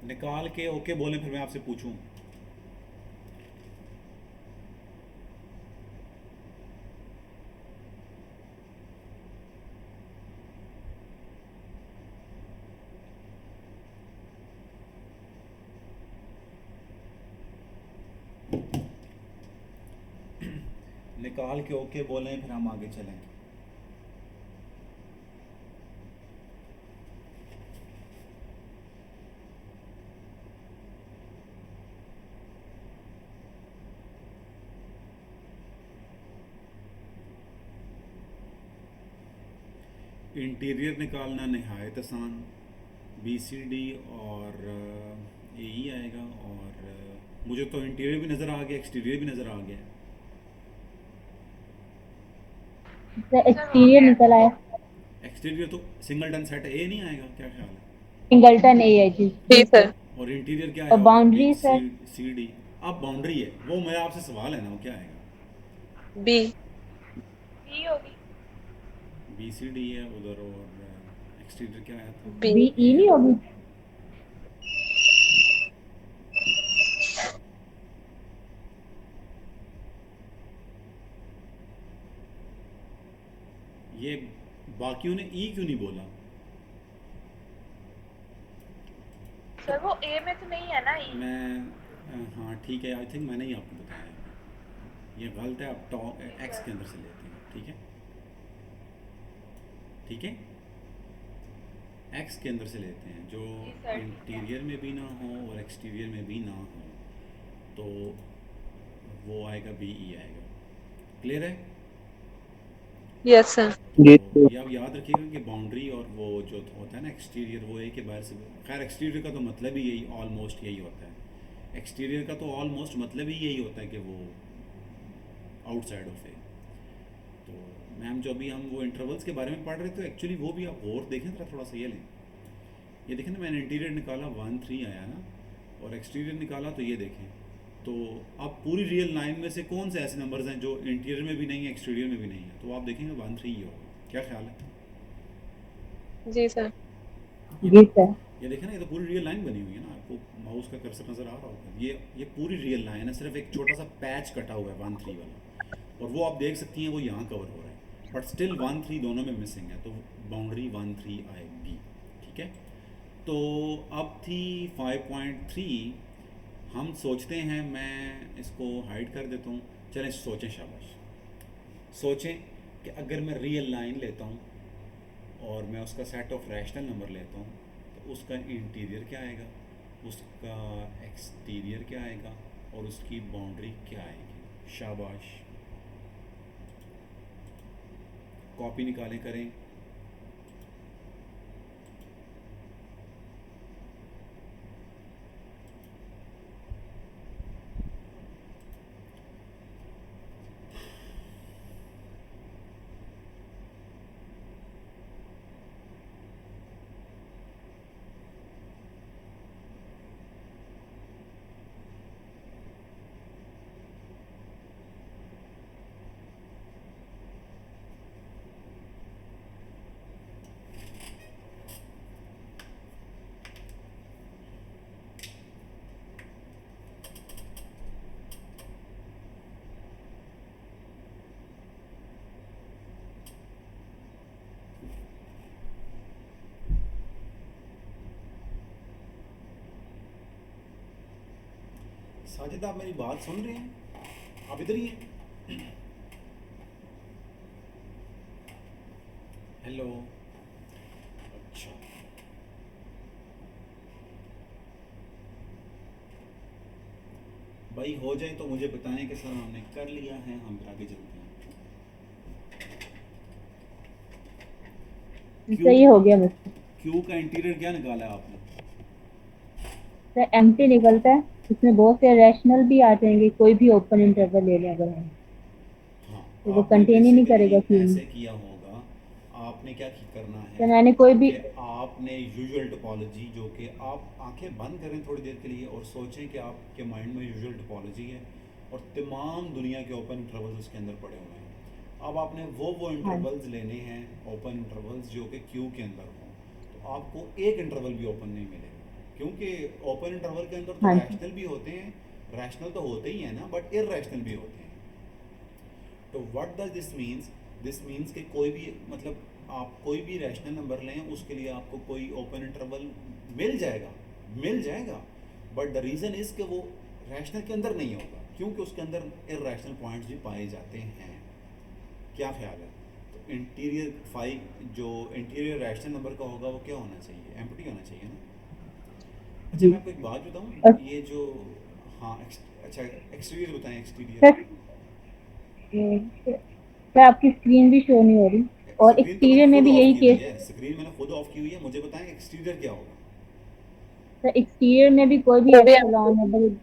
निकाल के ओके बोलें, फिर मैं आपसे पूछूं। निकाल के ओके बोलें, फिर हम आगे चलें। इंटीरियर निकालना नहायत आसान, BCD और यही आएगा। और मुझे तो इंटीरियर भी नज़र आ गया, एक्सटीरियर भी नज़र आ गया। एक्सटीरियर निकल आया। एक्सटीरियर तो सिंगलटन सेट ए नहीं आएगा, क्या ख्याल है? सिंगलटन ए है जी। जी सर। और इंटीरियर क्या और आया होगा? Boundary sir. CD। अब बाउंड्री है, वो मेरा आपसे सवाल है ना, वो क्या आएगा? B। बी होगी। BCD है उधर, और एक्सटीरियर क्या आया था? B। बी ई नहीं होगी। ये बाकियों ने ई क्यों नहीं बोला? सर वो ए में तो नहीं है ना ई। मैं हाँ ठीक है, आई थिंक मैंने ही आपको बताया, ये गलत है। आप टॉप एक्स के अंदर से लेते हैं, ठीक है ठीक है, एक्स के अंदर से लेते हैं, जो जी सर, ठीक है। इंटीरियर में भी ना हो और एक्सटीरियर में भी ना हो, तो वो आएगा BE आएगा। क्लियर है? Yes sir. तो ये आप याद रखिएगा कि बाउंड्री और वो जो होता है ना एक्सटीरियर, वो एक के बाहर से, खैर एक्सटीरियर का तो मतलब ही यही, ऑलमोस्ट यही होता है। एक्सटीरियर का तो ऑलमोस्ट मतलब ही यही होता है कि वो आउटसाइड ऑफ है। तो मैम जो अभी हम वो इंटरवल्स के बारे में पढ़ रहे थे, एक्चुअली वो भी आप और देखें थोड़ा सा। ये लें, ये देखें ना, मैंने इंटीरियर निकाला 1 3 आया ना, और एक्सटीरियर निकाला तो ये देखें। तो अब पूरी रियल लाइन में से कौन से ऐसे नंबर्स हैं जो इंटीरियर में भी नहीं है, एक्सटीरियर में भी नहीं है? तो आप देखेंगे 1 3 ही होगा। क्या ख्याल है? जी सर। जी सर। ये देखें ना, ये तो पूरी रियल लाइन बनी हुई है ना, आपको माउस का कर्सर नज़र आ रहा होगा। ये पूरी रियल लाइन है, सिर्फ एक छोटा सा पैच कटा हुआ है 1 3 वाला, और वो आप देख सकती हैं वो यहाँ कवर हो रहा है, बट स्टिल 1 3 दोनों में मिसिंग है, तो बाउंड्री 1 3 आएगी। ठीक है, तो अब थी 5.3। हम सोचते हैं, मैं इसको हाइड कर देता हूँ। चलें सोचें, शाबाश सोचें कि अगर मैं रियल लाइन लेता हूँ और मैं उसका सेट ऑफ रैशनल नंबर लेता हूँ, तो उसका इंटीरियर क्या आएगा, उसका एक्सटीरियर क्या आएगा, और उसकी बाउंड्री क्या आएगी। शाबाश, कॉपी निकालें, करें। साजिद आप मेरी बात सुन रहे हैं? आप इधर ही हैं? हेलो। अच्छा, भाई हो जाए तो मुझे बताएं कि सर हमने कर लिया है, हम आगे चलते हैं। सही हो गया मुझसे। क्यू का इंटीरियर क्या निकाला है आपने? सर एम्प्टी निकलता है, इसमें बहुत से रैशनल भी आ जाएंगे, कोई भी ओपन इंटरवल ले लें अगर हम, हाँ, तो वो आपने कंटेन ही नहीं बेसिकली करेगा क्यू में। ऐसे किया होगा। आपने क्या करना तो है मैंने कोई भी कि आपने यूजुअल टोपोलॉजी, जो कि आप आंखें बंद करें थोड़ी देर के लिए और सोचें कि आपके माइंड में यूजुअल टोपोलॉजी है और तमाम दुनिया के ओपन इंटरवल्स उसके अंदर पड़े हुए हैं। अब आपने वो हाँ इंटरवल्स लेने हैं, ओपन इंटरवल्स जो कि क्यू के अंदर हों। तो आपको एक इंटरवल भी ओपन नहीं मिलेगा, क्योंकि ओपन इंटरवल के अंदर तो हाँ रैशनल भी होते हैं, रैशनल तो होते ही हैं ना, बट इररैशनल भी होते हैं। तो what does this means? This means कि कोई भी, मतलब आप कोई भी रैशनल नंबर लें उसके लिए आपको कोई ओपन इंटरवल मिल जाएगा, बट द रीज़न इज़ कि वो रैशनल के अंदर नहीं होगा, क्योंकि उसके अंदर इररैशनल पॉइंट्स भी पाए जाते हैं। क्या ख्याल है? तो इंटीरियर जो इंटीरियर रैशनल नंबर का होगा वो क्या होना चाहिए? एम्प्टी होना चाहिए ना। अच्छा, जी। मैं आपको एक बात बताऊँ, और ये जो, हाँ अच्छा एक्सटीरियर बताएं, एक्सटीरियर। सर सर आपकी स्क्रीन भी शो नहीं हो रही, और स्क्रीन तो मैंने एक्सटीरियर में खुद भी ऑफ यही की हुई केस। है, स्क्रीन मैंने खुद ऑफ की हुई है, मुझे बताएं एक्सटीरियर क्या होगा। सर एक्सटीरियर में भी कोई भी वो भी एप्सिलॉन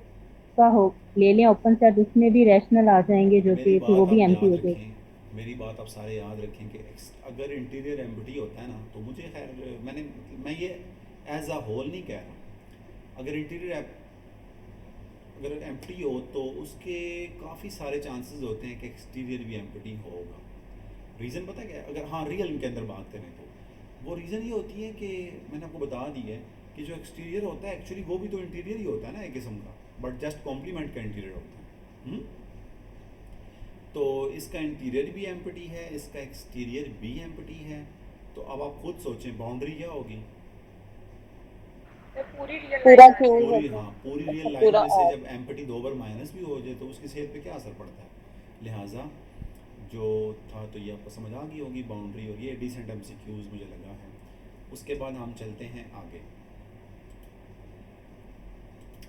का हो ले लें ओपन सेट, उसमें भी रैशनल आ जाएंगे जो मेरी कि फिर वो बात भी आप एम्प्टी याद हो जाएगा। रखें, मेरी बात आप सारे याद रखें कि अगर इंटीरियर एम्प्टी होता है ना, तो मुझे खैर मैं ये एज अ होल नहीं कह रहा। अगर इंटीरियर अगर एम्प्टी हो तो उसके काफ़ी सारे चांसेस होते हैं कि एक्सटीरियर भी एम्प्टी होगा। रीज़न पता क्या है? अगर हाँ रियल के अंदर बात करें तो वो रीज़न ये होती है कि मैंने आपको बता दी है कि जो एक्सटीरियर होता है एक्चुअली वो भी तो इंटीरियर ही होता है ना एक किस्म का, बट जस्ट कॉम्प्लीमेंट का इंटीरियर होता है। तो इसका इंटीरियर भी एम्प्टी है, इसका एक्सटीरियर भी एम्प्टी है। तो अब आप खुद सोचें बाउंड्री क्या होगी। पूरी रियल पूरा लाइन क्यों पूरी, होता हाँ पूरी है, रियल लाइन पूरा में से ऑफ। जब एम्प्टी 2 बार माइनस भी हो जाए तो उसकी सेहत पे क्या असर पड़ता है। लिहाजा जो था तो ये आपको समझ आ गई होगी बाउंड्री, और ये डिसेंट एमसीक्यूज मुझे लगा है। उसके बाद हम चलते हैं आगे,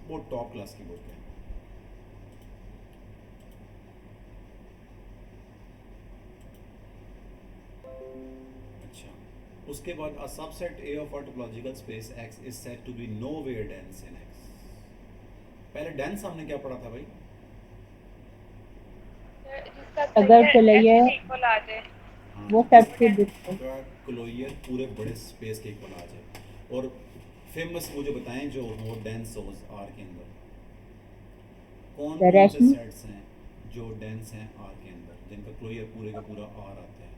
वो टॉप क्लास की बुक है। अच्छा, उसके बाद a subset A of a topological space X is said to be nowhere dense in X। पहले डेंस हमने क्या पढ़ा था भाई? जिसका अगर क्लोजर क्लोजर X के इक्वल आ जाए। हाँ, वो सेट जिसका से डिस्टेंस। क्लोजर पूरे बड़े स्पेस के इक्वल आ जाए। और फेमस मुझे बताएं जो हो डेंस हो आर के अंदर, कौन कौन से रैशनल सेट्स हैं जो डेंस हैं आर के अंदर, जिनका क्लोजर पूरे का पूरा आर आता है।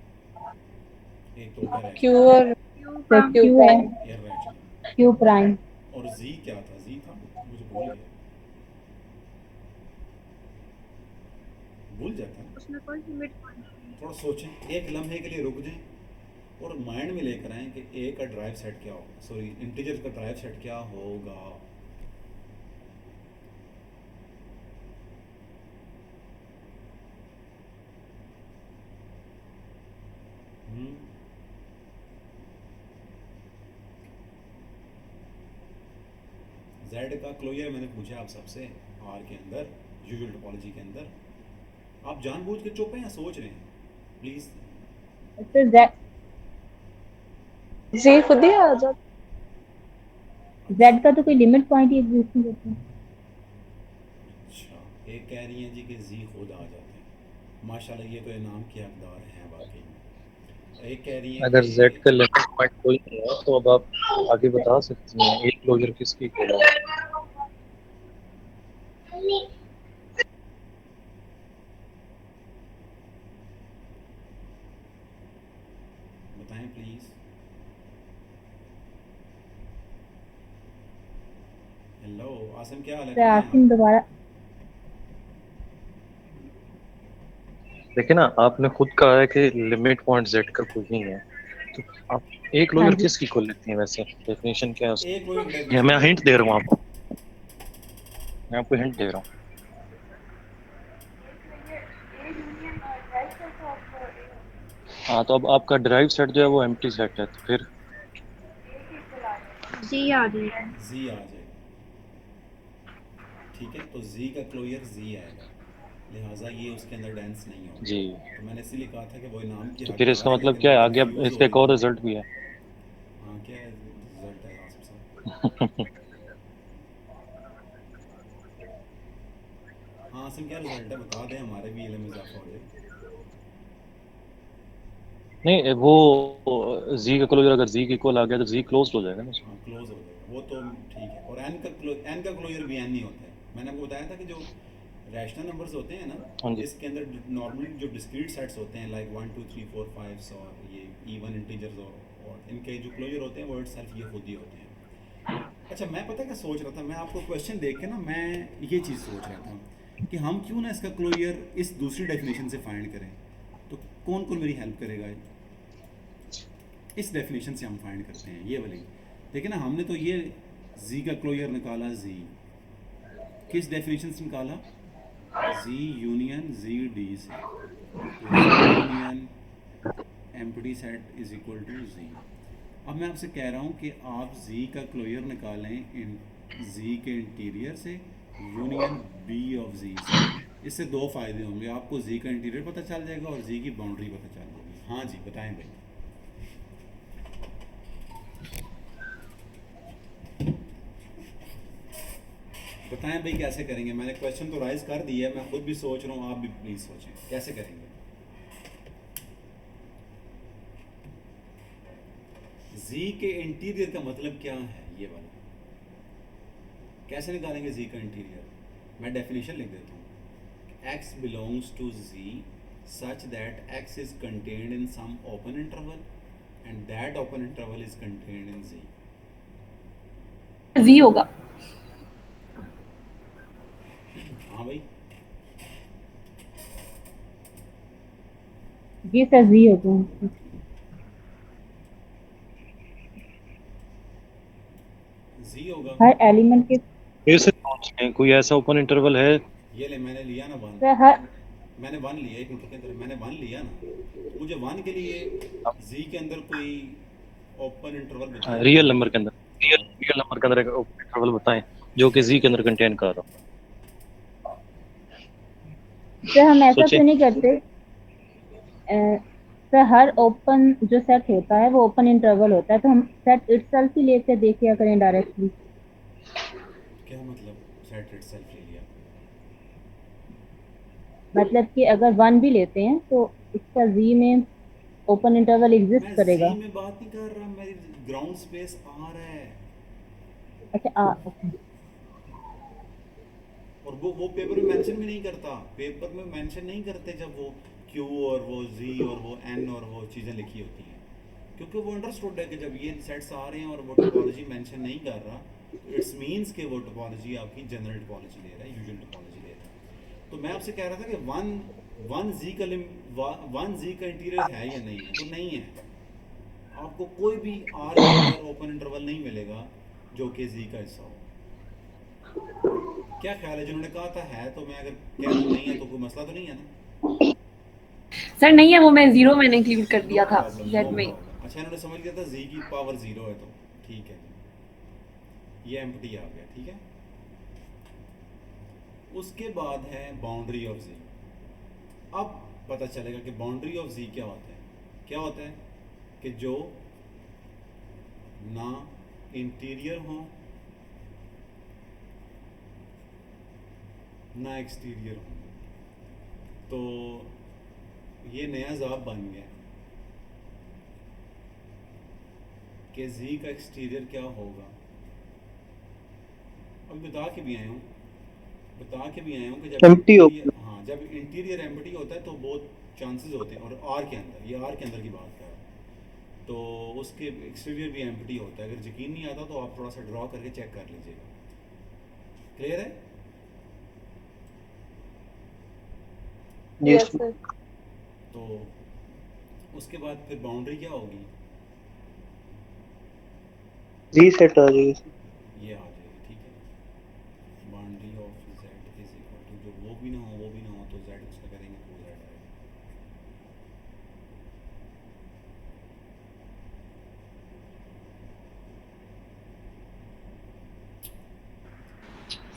एक तो होता है क्यू रैशनल, और सर क्यू क्यू है, प्राइम। Irrational, Q prime. और जी क्या था? जी था, मुझे भूल जाता है। उसमें कोई लिमिट थोड़ा सोचें, एक लम्हे के लिए रुक जाएं और माइंड में लेकर आएं कि ए का ड्राइव सेट क्या होगा, सॉरी इंटीजर का ड्राइव सेट क्या होगा। जेड का क्लोजर मैंने पूछा आप सबसे आर के अंदर, यूजुअल टोपोलॉजी के अंदर। आप जानबूझ के चुप हैं या सोच रहे हैं? प्लीज। सर जेड जी खुद ही आ जाता। जेड का तो कोई लिमिट पॉइंट ही एग्जिस्ट नहीं करता। अच्छा, एक कह रही हैं जी कि जी खुद आ जाते हैं, माशाल्लाह ये तो इनाम के हकदार हैं वाकई में। एक कह रही हैं अगर कि Z का लिमिट पॉइंट कोई नहीं है तो अब आप आगे बता सकती हैं एक क्लोजर किसकी खोला है। बताएं प्लीज। हेलो आसिम, क्या हाल है? सर कहाँ हैं आसिम आप? दोबारा। देखिए ना, आपने खुद कहा है कि लिमिट पॉइंट Z का कोई नहीं है, तो आप एक हाँ क्लोजर जी। किसकी खोल लेती हैं वैसे? डेफिनेशन क्या है एक उसकी? वो ये डेफिनेशन मैं दे हिंट दूं? दे रहा हूँ आपको, मैं आपको हिंट दे रहा हूँ। हाँ, तो अब आपका ड्राइव सेट जो है वो एम्प्टी सेट है, तो फिर जी आ गई। जी आ जाएगा, ठीक है। तो जी का क्लोजर जी आएगा, लिहाजा ये उसके अंदर डांस नहीं होगा। जी। तो मैंने इसलिए कहा था कि वो नाम की तो फिर हकदार इसका है, मतलब लेकिन क्या वो है, आगे अब कंफ्यूज हो इसका रही एक और थी। रिजल्ट भी है। हाँ, क्या रिजल्ट है आसिफ साहब? हाँ आसिम, क्या रिजल्ट है, बता दें, हमारे भी इल्म में इजाफा हो जाए। नहीं, वो जी का क्लोजर अगर जी की इक्वल आ गया तो जी क्लोज हो जाएगा ना उसमें। हाँ क्लोज हो जाएगा वो तो, ठीक है। और एन का क्लोजर भी एन नहीं होता है। मैंने आपको बताया था कि जो रैशनल नंबर्स होते हैं ना, हाँ जी। इसके अंदर नॉर्मली जो डिस्क्रीट सेट्स होते हैं लाइक 1 2 3 4 5 और ये इवन इंटीजर्स, और इनके जो क्लोजर होते हैं वो इटसेल्फ ये खुद ही होते हैं। अच्छा, मैं पता क्या सोच रहा था, मैं आपको क्वेश्चन देख के ना मैं ये चीज़ सोच रहा था कि हम क्यों ना इसका क्लोजर इस दूसरी डेफिनेशन से फाइंड करें। तो कौन कौन मेरी हेल्प करेगा? इस डेफिनेशन से हम फाइंड करते हैं ये वाली। देखिए ना, हमने तो ये जी का क्लोजर निकाला, जी किस डेफिनेशन से निकाला? जी यूनियन जी डी से। तो G union empty set is equal to G. अब मैं आपसे कह रहा हूँ कि आप जी का क्लोजर निकालें इन जी के इंटीरियर से यूनियन बी ऑफ जी से। इससे दो फ़ायदे होंगे, आपको जी का इंटीरियर पता चल जाएगा और जी की बाउंड्री पता चल जाएगी। हाँ जी, बताएं भाई। बताएं भाई कैसे करेंगे? मैंने क्वेश्चन तो राइज कर दिया है, मैं खुद भी सोच रहा हूँ, आप भी प्लीज़ सोचें कैसे करेंगे। जी के इंटीरियर का मतलब क्या है, ये वाला कैसे निकालेंगे जी का इंटीरियर? मैं डेफिनेशन लिख देता हूँ। x belongs to z such that x is contained in some open interval and that open interval is contained in z। जी होगा। हाँ भाई, जी सर जी हो गई। z होगा। हर एलिमेंट के फिर से सोचें, कोई ऐसा ओपन इंटरवल है? ये ले, मैंने लिया ना वन, सर हर मैंने वन लिया, एक मिनट के अंदर मैंने वन लिया ना, तो मुझे वन के लिए जी के अंदर कोई ओपन इंटरवल बताएं ना रियल जरा नंबर कोई। के अंदर, हाँ, रियल नंबर के अंदर एक ओपन इंटरवल बताएं जो कि जी के अंदर कंटेन कर रहा सर हम हो। ऐसा सोचें। तो नहीं करते। सर हर ओपन जो सेट होता है वो ओपन इंटरवल होता है, तो हम सेट इटसेल्फ ही लेके देखिए करें डायरेक्टली। क्या मतलब सेट इटसेल्फ ले लिया? मतलब कि अगर वन भी लेते हैं तो इसका जी में ओपन इंटरवल एग्जिस्ट मैं जी करेगा। में बात नहीं कर रहा, मेरी ग्राउंड स्पेस आर है। अच्छा ओके। और वो पेपर में मेंशन भी नहीं करता, पेपर में मेंशन नहीं करते जब वो क्यू और वो जी और वो एन और वो चीज़ें लिखी होती हैं, क्योंकि वो अंडरस्टूड है कि जब ये सेट्स आ रहे हैं और वो टोपोलॉजी मेंशन नहीं कर रहा, तो इट्स मीन्स कि वो टोपोलॉजी आपकी जनरल टोपोलॉजी ले रहा है, यूजुअल टोपोलॉजी ले रहा है। तो मैं आपसे कह रहा था कि वन जी का इंटीरियर है या नहीं है? तो नहीं है। आपको कोई भी आर के अंदर ओपन इंटरवल नहीं मिलेगा जो कि जी का हिस्सा हो। क्या ख्याल है? जिन्होंने कहा था है, तो मैं अगर कह दूं नहीं है तो कोई मसला तो नहीं है ना? सर नहीं है, वो मैं जीरो मैंने इंक्लूड कर नो दिया था प्रॉब्लम, नो जेड में। प्रॉब्लम। अच्छा, इन्होंने समझ लिया था जी की पावर जीरो है, तो ठीक है जी, ये एम्प्टी आ गया, ठीक है। उसके बाद है बाउंड्री ऑफ जी। अब पता चलेगा कि बाउंड्री ऑफ जी क्या होता है। क्या होता है कि जो ना इंटीरियर हो ना एक्सटीरियर हो। तो ये नया ज़ाब बन गया कि जी का एक्सटीरियर क्या होगा। अब बता के भी आया हूँ कि जब एम्प्टी हो। इंटीरियर, हाँ, जब इंटीरियर एम्प्टी होता है तो बहुत चांसेस होते हैं, और आर के अंदर, ये आर के अंदर की बात कर रहा हूँ, तो उसके एक्सटीरियर भी एम्प्टी होता है। अगर यकीन नहीं आता तो आप थोड़ा सा ड्रॉ करके चेक कर लीजिएगा। क्लियर है? Yes sir. तो उसके बाद फिर बाउंड्री क्या होगी? जी सेट आ जाएगी। ये आ जाएगी, ठीक है। Boundary of Z is equal to, जो वो भी ना हो तो जेड उसका करेंगे तो जेड आएगा।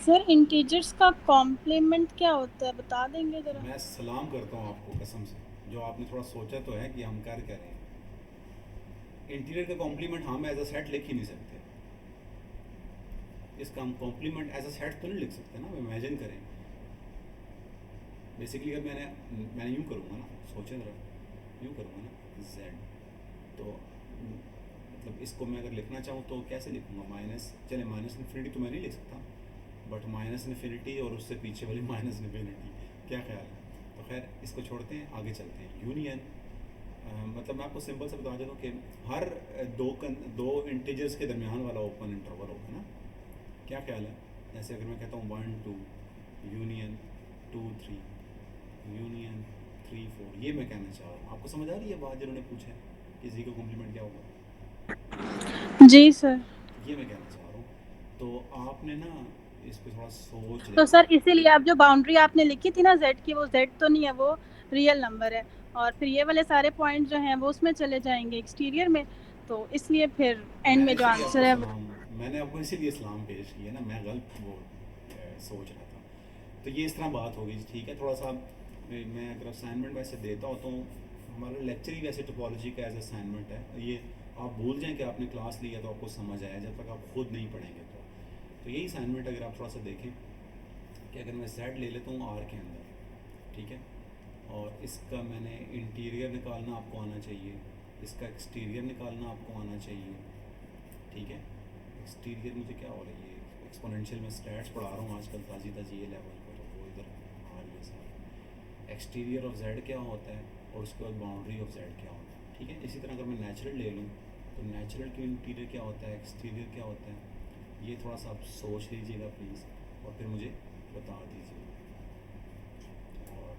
सर इंटीजर्स का कॉम्प्लीमेंट क्या होता है, बता देंगे जरा? मैं सलाम करता हूँ आपको कसम से, जो आपने थोड़ा सोचा तो है कि हम कर रहे हैं। इंटीरियर का कॉम्प्लीमेंट हम एज अ सेट लिख ही नहीं सकते, इसका हम कॉम्प्लीमेंट एज अ सेट तो नहीं लिख सकते ना। इमेजिन करें बेसिकली अगर मैंने यूँ करूँगा ना, सोचें ज़रा, यूँ करूँगा ना z, तो मतलब इसको मैं अगर लिखना चाहूँ तो कैसे लिखूँगा? माइनस, चले माइनस इन्फिनिटी तो मैं नहीं लिख सकता, बट माइनस इन्फिनिटी और उससे पीछे वाली माइनस इन्फिनिटी, क्या ख्याल है? तो खैर इसको छोड़ते हैं, आगे चलते हैं। यूनियन मतलब मैं आपको सिंपल से बता देता हूँ कि हर दो इंटीजर्स के दरमियान वाला ओपन इंटरवल होगा ना, क्या ख्याल है? जैसे अगर मैं कहता हूँ 1 2 यूनियन 2 3 यूनियन 3 4, ये मैं कहना चाह रहा हूँ। आपको समझ आ रही है बात जिन्होंने पूछा है कि जी का कॉम्प्लीमेंट क्या होगा? जी सर। ये मैं कहना चाह रहा हूँ। तो आपने ना इस पर थोड़ा सोच तो लेना। सर इसीलिए आप जो बाउंड्री आपने लिखी थी ना z की, वो z तो नहीं है, वो रियल नंबर है, और फिर ये वाले सारे पॉइंट जो हैं वो उसमें चले जाएंगे एक्सटीरियर में, तो इसलिए फिर एंड में जो आंसर है मैंने आपको इसीलिए सलाम पेश किया ना, मैं गलत वो सोच रहा था। तो ये इस तरह बात होगी, ठीक है। थोड़ा सा मैं अगर असाइनमेंट वैसे देता हूँ तो हमारा लेक्चर ही वैसे टोपोलॉजी का एज असाइनमेंट है, ये आप भूल जाएं कि आपने क्लास लिया तो आपको समझ आया, जब तक आप खुद नहीं पढ़ेंगे तो यही असाइनमेंट अगर आप थोड़ा सा देखें कि अगर मैं z ले लेता हूँ r के अंदर, ठीक है, और इसका मैंने इंटीरियर निकालना आपको आना चाहिए, इसका एक्सटीरियर निकालना आपको आना चाहिए, ठीक है। एक्सटीरियर मुझे क्या हो रही है, एक्सपोनेंशियल में स्टैट्स पढ़ा रहा हूँ आजकल ताज़ी ये लेवल पर, वो इधर आ रही है सारा। एक्सटीरियर ऑफ z क्या होता है और उसके बाद बाउंड्री ऑफ z क्या होता है, ठीक है। इसी तरह अगर मैं नेचुरल ले लूँ तो नेचुरल की इंटीरियर क्या होता है, एक्सटीरियर क्या होता है, ये थोड़ा सा आप सोच लीजिएगा प्लीज़, और फिर मुझे बता दीजिए। और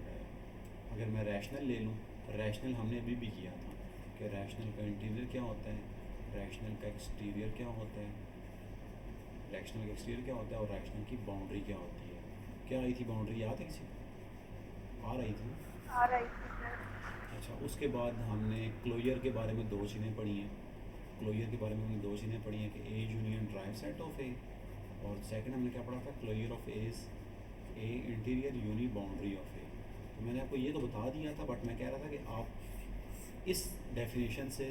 अगर मैं रैशनल ले लूँ, रैशनल हमने अभी भी किया था कि रैशनल का इंटीरियर क्या होता है, रैशनल का एक्सटीरियर क्या होता है, रैशनल का एक्सटीरियर क्या होता है, और रैशनल की बाउंड्री क्या होती है। क्या आई थी बाउंड्री, याद है किसी को? आ रही थी? आ रही थी सर। अच्छा, उसके बाद हमने क्लोजर के बारे में दो चीज़ें पढ़ी हैं। क्लोजर के बारे में हमने दो चीज़ें पढ़ी हैं कि A union derived set of A, और सेकंड हमने क्या पढ़ा था, closure of A interior union boundary of A. तो मैंने आपको ये तो बता दिया था, बट मैं कह रहा था कि आप इस डेफिनेशन से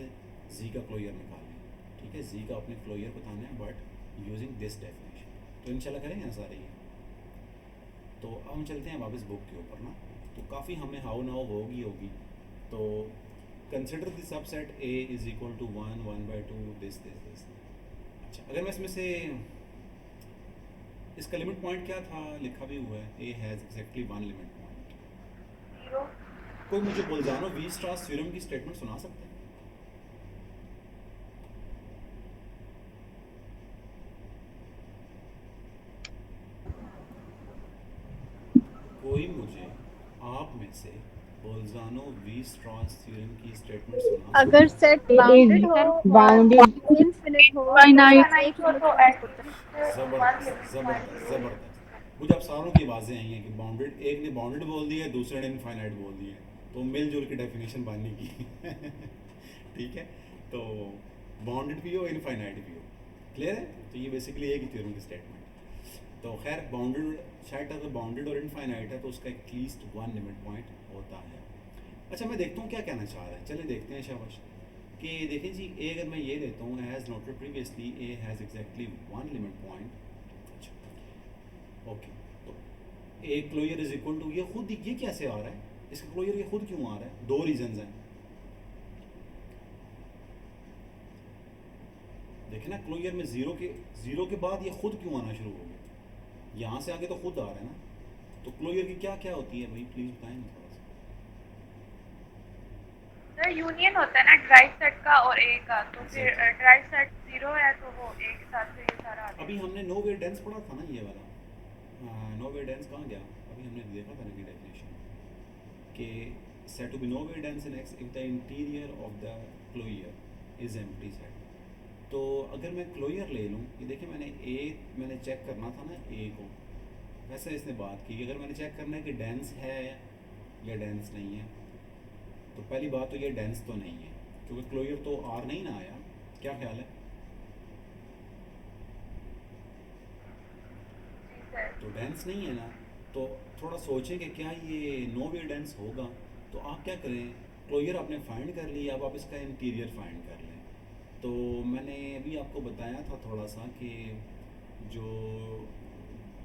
जी का क्लोजर निकाल लें, ठीक है। जी का अपने क्लोजर बताना है बट यूजिंग दिस डेफिनेशन, तो इंशाल्लाह करेंगे ना सारे ये। तो अब हम चलते हैं वापस बुक के ऊपर ना, तो काफ़ी हमें हाउ नाउ होगी। तो consider the subset A is equal to 1 1/2 this. अच्छा, अगर मैं इसमें से इसका लिमिट पॉइंट क्या था, लिखा भी हुआ है, A has exactly 1 limit point. 0। कोई मुझे बोल्जानो वीयरस्ट्रास थ्योरम की स्टेटमेंट सुना सकता है? कोई मुझे आप में से बोल्जानो वीयरस्ट्रास थ्योरम की स्टेटमेंट सुना अगर सकता है? सेट बाउंडेड हो, बाउंडेड इनफिनिट हो, Finite. तो एक तो लिमिट पॉइंट होता है। ज़बरदस्त ज़बरदस्त ज़बरदस्त। मुझे अब सारों की आवाज़ें आई हैं कि बाउंडेड, एक ने बाउंडेड बोल दिया, दूसरे ने इनफाइनाइट बोल दिया, तो मिलजुल की डेफिनेशन बनने की ठीक है। तो बाउंडेड भी हो, इनफाइनाइट भी हो, क्लियर है। तो ये बेसिकली एक ही थ्योरम की स्टेटमेंट। तो खैर बाउंडेड शायद अगर बाउंडेड और इनफाइनाइट है तो उसका एटलीस्ट 1 लिमिट पॉइंट होता है। अच्छा, मैं देखता हूँ क्या कहना चाह रहा है, चले देखते हैं। शाबाश। कि देखें जी, ए अगर मैं ये लेता हूँ as noted previously, A has exactly 1 limit point. अच्छा, ओके, तो A closure is equal to, ये खुद ये कैसे आ रहा है, इसका क्लोजर ये खुद क्यों आ रहा है? दो रीजंस हैं। देखें ना, क्लोजर में जीरो के बाद ये खुद क्यों आना शुरू हो गया, यहाँ से आगे तो खुद आ रहा है ना। तो क्लोजर की क्या क्या होती है भाई, प्लीज़ बताएं ना थोड़ा सा। सर यूनियन होता है ना ड्राइव सेट का और ए का, तो फिर ड्राइव सेट 0 है तो वो ए के साथ से ये सारा आता है। अभी हमने नो वेयर डेंस पढ़ा था ना, ये वाला नो वेयर डेंस कहाँ गया? अभी हमने देखा था ना कि डेफिनेशन कि set to be nowhere dense in X if the interior of the closure is empty set. तो अगर मैं क्लोजर ले लूँ, ये देखिए मैंने चेक करना था ना ए को, वैसे इसने बात की कि अगर मैंने चेक करना है कि डेंस है या डेंस नहीं है, तो पहली बात तो ये डेंस तो नहीं है क्योंकि क्लोजर तो आर नहीं ना आया। क्या ख्याल है? जी सर। तो डेंस नहीं है ना, तो थोड़ा सोचें कि क्या ये नो वे डेंस होगा। तो आप क्या करें, क्लोजर आपने फाइंड कर लिया, अब आप इसका इंटीरियर फाइंड कर लें। तो मैंने अभी आपको बताया था थोड़ा सा कि जो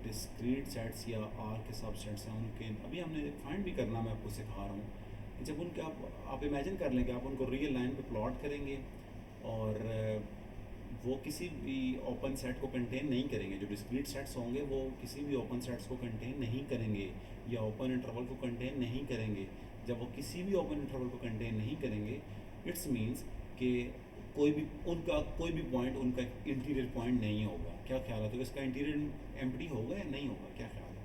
डिस्क्रीट सेट्स या आर के सब सेट्स हैं उनके अभी हमने फाइंड भी करना, मैं आपको सिखा रहा हूँ। जब उनके आप इमेजिन कर लें कि आप उनको रियल लाइन पे प्लॉट करेंगे और वो किसी भी ओपन सेट को कंटेन नहीं करेंगे। जो डिस्क्रीट सेट्स होंगे वो किसी भी ओपन सेट्स को कंटेन नहीं करेंगे या ओपन इंटरवल को कंटेन नहीं करेंगे। जब वो किसी भी ओपन इंटरवल को कंटेन नहीं करेंगे, इट्स मीन्स कि कोई भी पॉइंट उनका इंटीरियर पॉइंट नहीं होगा। क्या ख्याल है, तो इसका इंटीरियर एम्प्टी होगा या नहीं होगा, क्या ख्याल है?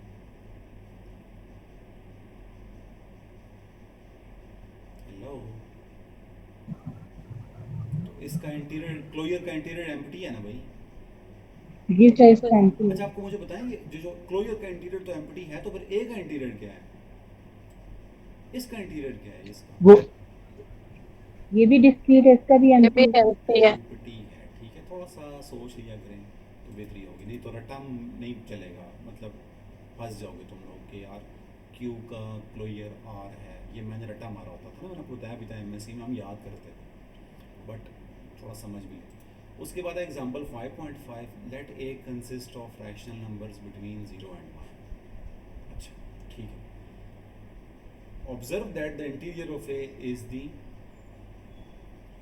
हेलो, तो इसका इंटीरियर, क्लोजर का इंटीरियर एम्प्टी है ना भाई? जी सर, इसका एम्प्टी अच्छा, है। आपको मुझे बताएंगे जो क्लोजर का इंटीरियर तो एम्प्टी है, तो फिर ए का इंटीरियर क्या है, इसका इंटीरियर क्या है इसका? वो ये भी डिस्क्रीट है, इसका भी ये एम्प्टी भी है। एम्प्टी है। एम्प्टी है, ठीक है। थोड़ा सा सोच लिया करें तो बेहतरी होगी, नहीं तो रटा नहीं चलेगा, मतलब फंस जाओगे तुम लोग कि यार क्यू का क्लोजर आर है। ये मैंने रटा मारा होता था ना, मैंने आपको बताया भी था, एमएससी में हम याद करते थे, बट थोड़ा समझ भी है। उसके बाद example 5.5, let A consist of rational numbers between 0 and 1। अच्छा, ठीक है। Observe that the interior of A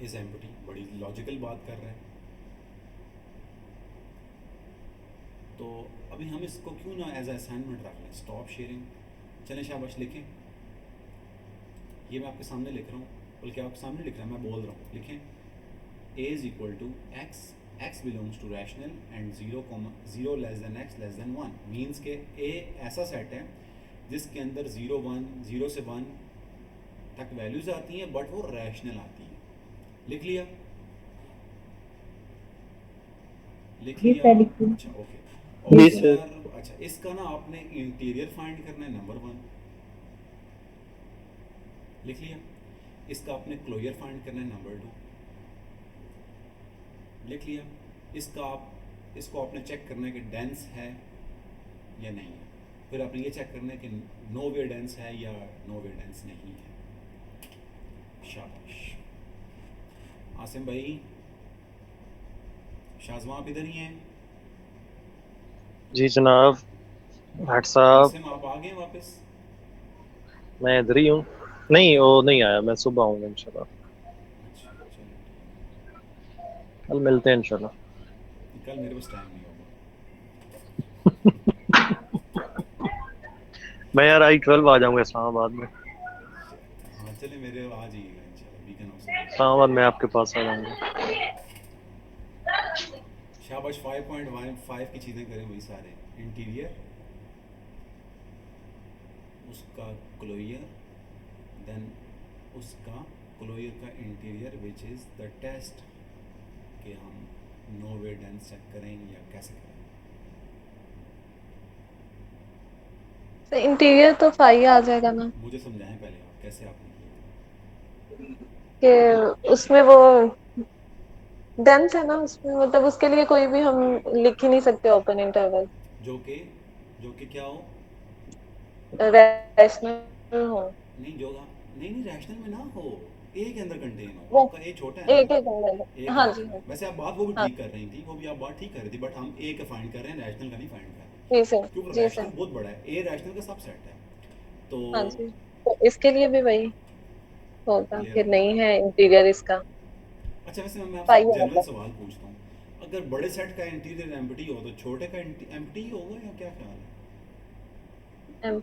is empty. बड़ी लॉजिकल बात कर रहे हैं। तो अभी हम इसको क्यों ना एज असाइनमेंट रख लें, स्टॉप शेयरिंग। चलें शाबाश लिखें, ये मैं आपके सामने लिख रहा हूँ, बल्कि आपके सामने लिख रहा है, मैं बोल रहा हूँ, लिखें a is equal to X, X belongs to rational and 0 less than X less than 1। Means के a ऐसा सेट है जिसके अंदर 0 से 1 तक वैल्यूज आती हैं, बट वो रैशनल आती है। लिख लिया, लिख जी लिया। सर, लिखिए। अच्छा, ओके। जी और सर। सर, अच्छा, इसका ना आपने इंटीरियर फाइंड करना है, नंबर 1, लिख लिया। इसका आपने क्लोजर फाइंड करना है, नंबर 2, लिख लिया। इसको आपने चेक करना है कि डेंस है या नहीं है। फिर आपने ये चेक करना है कि नो वे डेंस है या नो वे डेंस नहीं है। शाबाश आसिम भाई, शाहजवां आप इधर ही हैं? जी जनाब। भट्ट साहब, आसिम आप आ गए वापस? मैं इधर ही हूँ। नहीं, वो नहीं आया, मैं सुबह आऊँगा इंशाल्लाह। अच्छा, चलो कल मिलते हैं इंशाल्लाह। ठीक। कल मेरे पास टाइम नहीं होगा। मैं यार I-12 आ जाऊँगा इस्लामाबाद में। हाँ चले, मेरे आ जाइएगा इंशाल्लाह, वीकेंड ऑफ से। इस्लामाबाद में आपके पास आ जाऊँगा। शाबाश, 5.15 की चीज़ें करें वही सारे। इंटीरियर, उसका क्लोजर, देन उसका क्लोजर का interior which is the test कि हम नो वे डेंस चेक करें या कैसे करें। इंटीरियर तो फाई आ जाएगा ना, मुझे समझाएं पहले आप कैसे आपने किया। कि उसमें वो डेंस है ना उसमें, मतलब उसके लिए कोई भी हम लिख ही नहीं सकते ओपन इंटरवल, जो कि क्या हो, रैशनल हो। नहीं जो नहीं रैशनल में ना हो, ए के अंदर कंटेन हो। वो आपका ए छोटा है ना, एक एक अंदर। ए के हाँ जी, अंदर। हाँ वैसे आप बात वो भी हाँ ठीक कर रही थी, वो भी आप बात ठीक कर रही थी, बट हम ए का फाइंड कर रहे हैं, रैशनल का नहीं फाइंड कर रहे, जी सर, क्योंकि जी रैशनल सर। बहुत बड़ा है, ए रैशनल का सबसेट है। तो हाँ जी, तो इसके लिए भी वही होगा क्लियर कि हो नहीं गया। है इंटीरियर इसका अच्छा, वैसे मैं आपसे फाई एक जनरल होगा। सवाल पूछता हूँ, अगर बड़े सेट का इंटीरियर एम्प्टी हो तो छोटे का एम्प्टी होगा या क्या ख्याल है? एम,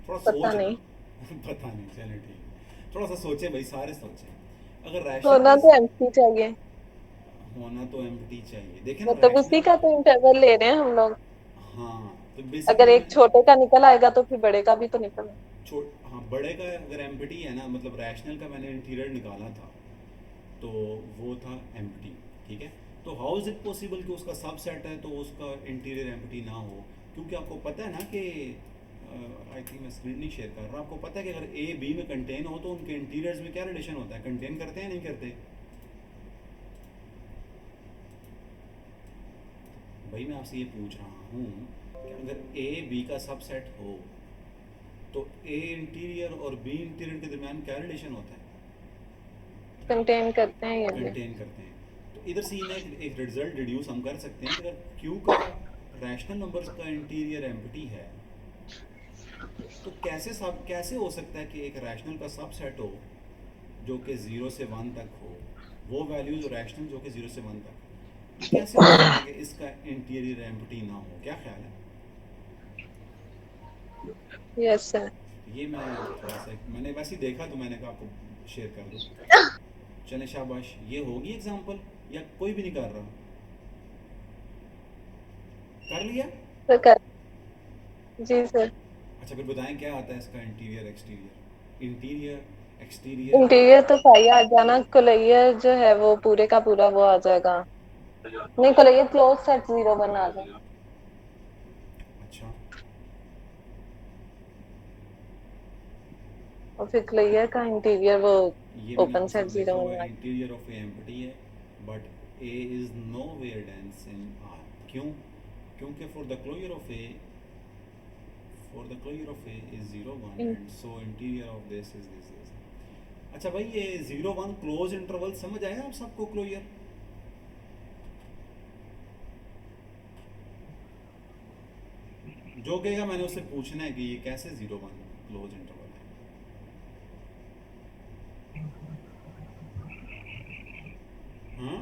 थोड़ा पता सोचना। नहीं, पता नहीं, चले ठीक है, थोड़ा सा सोचें भाई, सारे सोचें। अगर रैशनल होना के तो एम्प्टी चाहिए, होना तो एम्प्टी चाहिए, देखें ना मतलब उसी रैशनल। का तो इंटरवल ले रहे हैं हम लोग। हाँ, तो अगर बेसिकली मैं एक छोटे का निकल आएगा तो फिर बड़े का भी तो निकल। हाँ, बड़े का अगर एम्प्टी है ना, मतलब रैशनल का मैंने इंटीरियर निकाला था तो वो था एम्प्टी, ठीक है। तो हाउ इज़ इट पॉसिबल कि उसका सबसेट है तो उसका इंटीरियर एम्प्टी ना हो? क्योंकि आपको पता है ना कि आई थिंक मैं स्क्रीन नहीं शेयर कर रहा, आपको पता है कि अगर ए बी में कंटेन हो तो उनके इंटीरियर्स में क्या रिलेशन होता है, कंटेन करते हैं नहीं करते? भाई मैं आपसे ये पूछ रहा हूँ कि अगर ए बी का सबसेट हो तो ए इंटीरियर और बी इंटीरियर के दरमियान क्या रिलेशन होता है? कंटेन करते हैं ये भी। कंटेन करते हैं। तो इधर से ही एक रिजल्ट डिड्यूस हम कर सकते हैं कि अगर क्यू का रैशनल नंबर्स का इंटीरियर एम्प्टी है तो कैसे हो सकता है कि एक रैशनल का सबसेट हो जो कि 0 से 1 तक हो, वो वैल्यूज रैशनल जो कि 0 से 1 तक, कैसे हो सकता है कि इसका इंटीरियर एम्प्टी ना हो? क्या ख्याल है? Yes sir. ये मैं थोड़ा सा मैंने वैसे ही देखा तो मैंने कहा आपको शेयर कर दूं। चले शाबाश, ये होगी एग्जांपल या कोई भी नहीं कर रहा? कर लिया? सर कर। जी सर। अच्छा फिर बताएं क्या आता है इसका interior exterior? Interior exterior interior तो सही आ जाना, कोलेयर जो है वो पूरे का पूरा वो आ जाएगा। नहीं, कोलेयर क्लोज सेट 0 1 आ जाएगा। अच्छा और फिर कोलेयर का इंटीरियर वो ये मैंने ओपन आपके सेट साथ 0 लिखा हुआ 1 है आ इंटीरियर ऑफ ए एम्प्टी है but A is nowhere dense in R. क्यों? क्योंकि for the closure of A is 0 1 जाएगा। and so interior of this is this is। अच्छा भाई ये 0 1 क्लोज इंटरवल समझ आया आप सबको? क्लोजर जो कहेगा मैंने उससे पूछना है कि ये कैसे 0 1 क्लोज इंटरवल है। हाँ,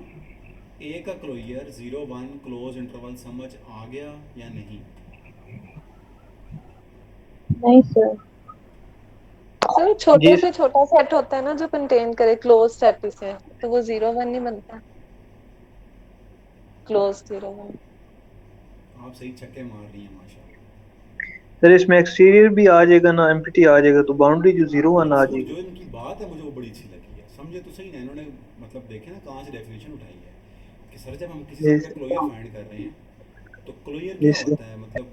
ए का क्लोजर 0 1 क्लोज इंटरवल समझ आ गया या नहीं? नहीं सर। सर छोटे जी से छोटा सेट होता है ना जो कंटेन करे क्लोज सेट से, तो वो 0 1 नहीं बनता। क्लोज 0 1। आप सही छक्के मार रही हैं माशाल्लाह। सर इसमें एक्सटीरियर भी आ जाएगा ना, एम्प्टी आ जाएगा, तो बाउंड्री जो 0 1 आ मंसूर, जाएगी। जो इनकी बात है मुझे वो बड़ी अच्छी लगी है। समझे तो सही ना इन्होंने, मतलब देखे ना कहाँ से डेफिनेशन उठाई है कि सर जब हम किसी जी सेट का क्लोजर फाइंड कर रहे हैं तो क्लोजर जी क्या सर। होता है? मतलब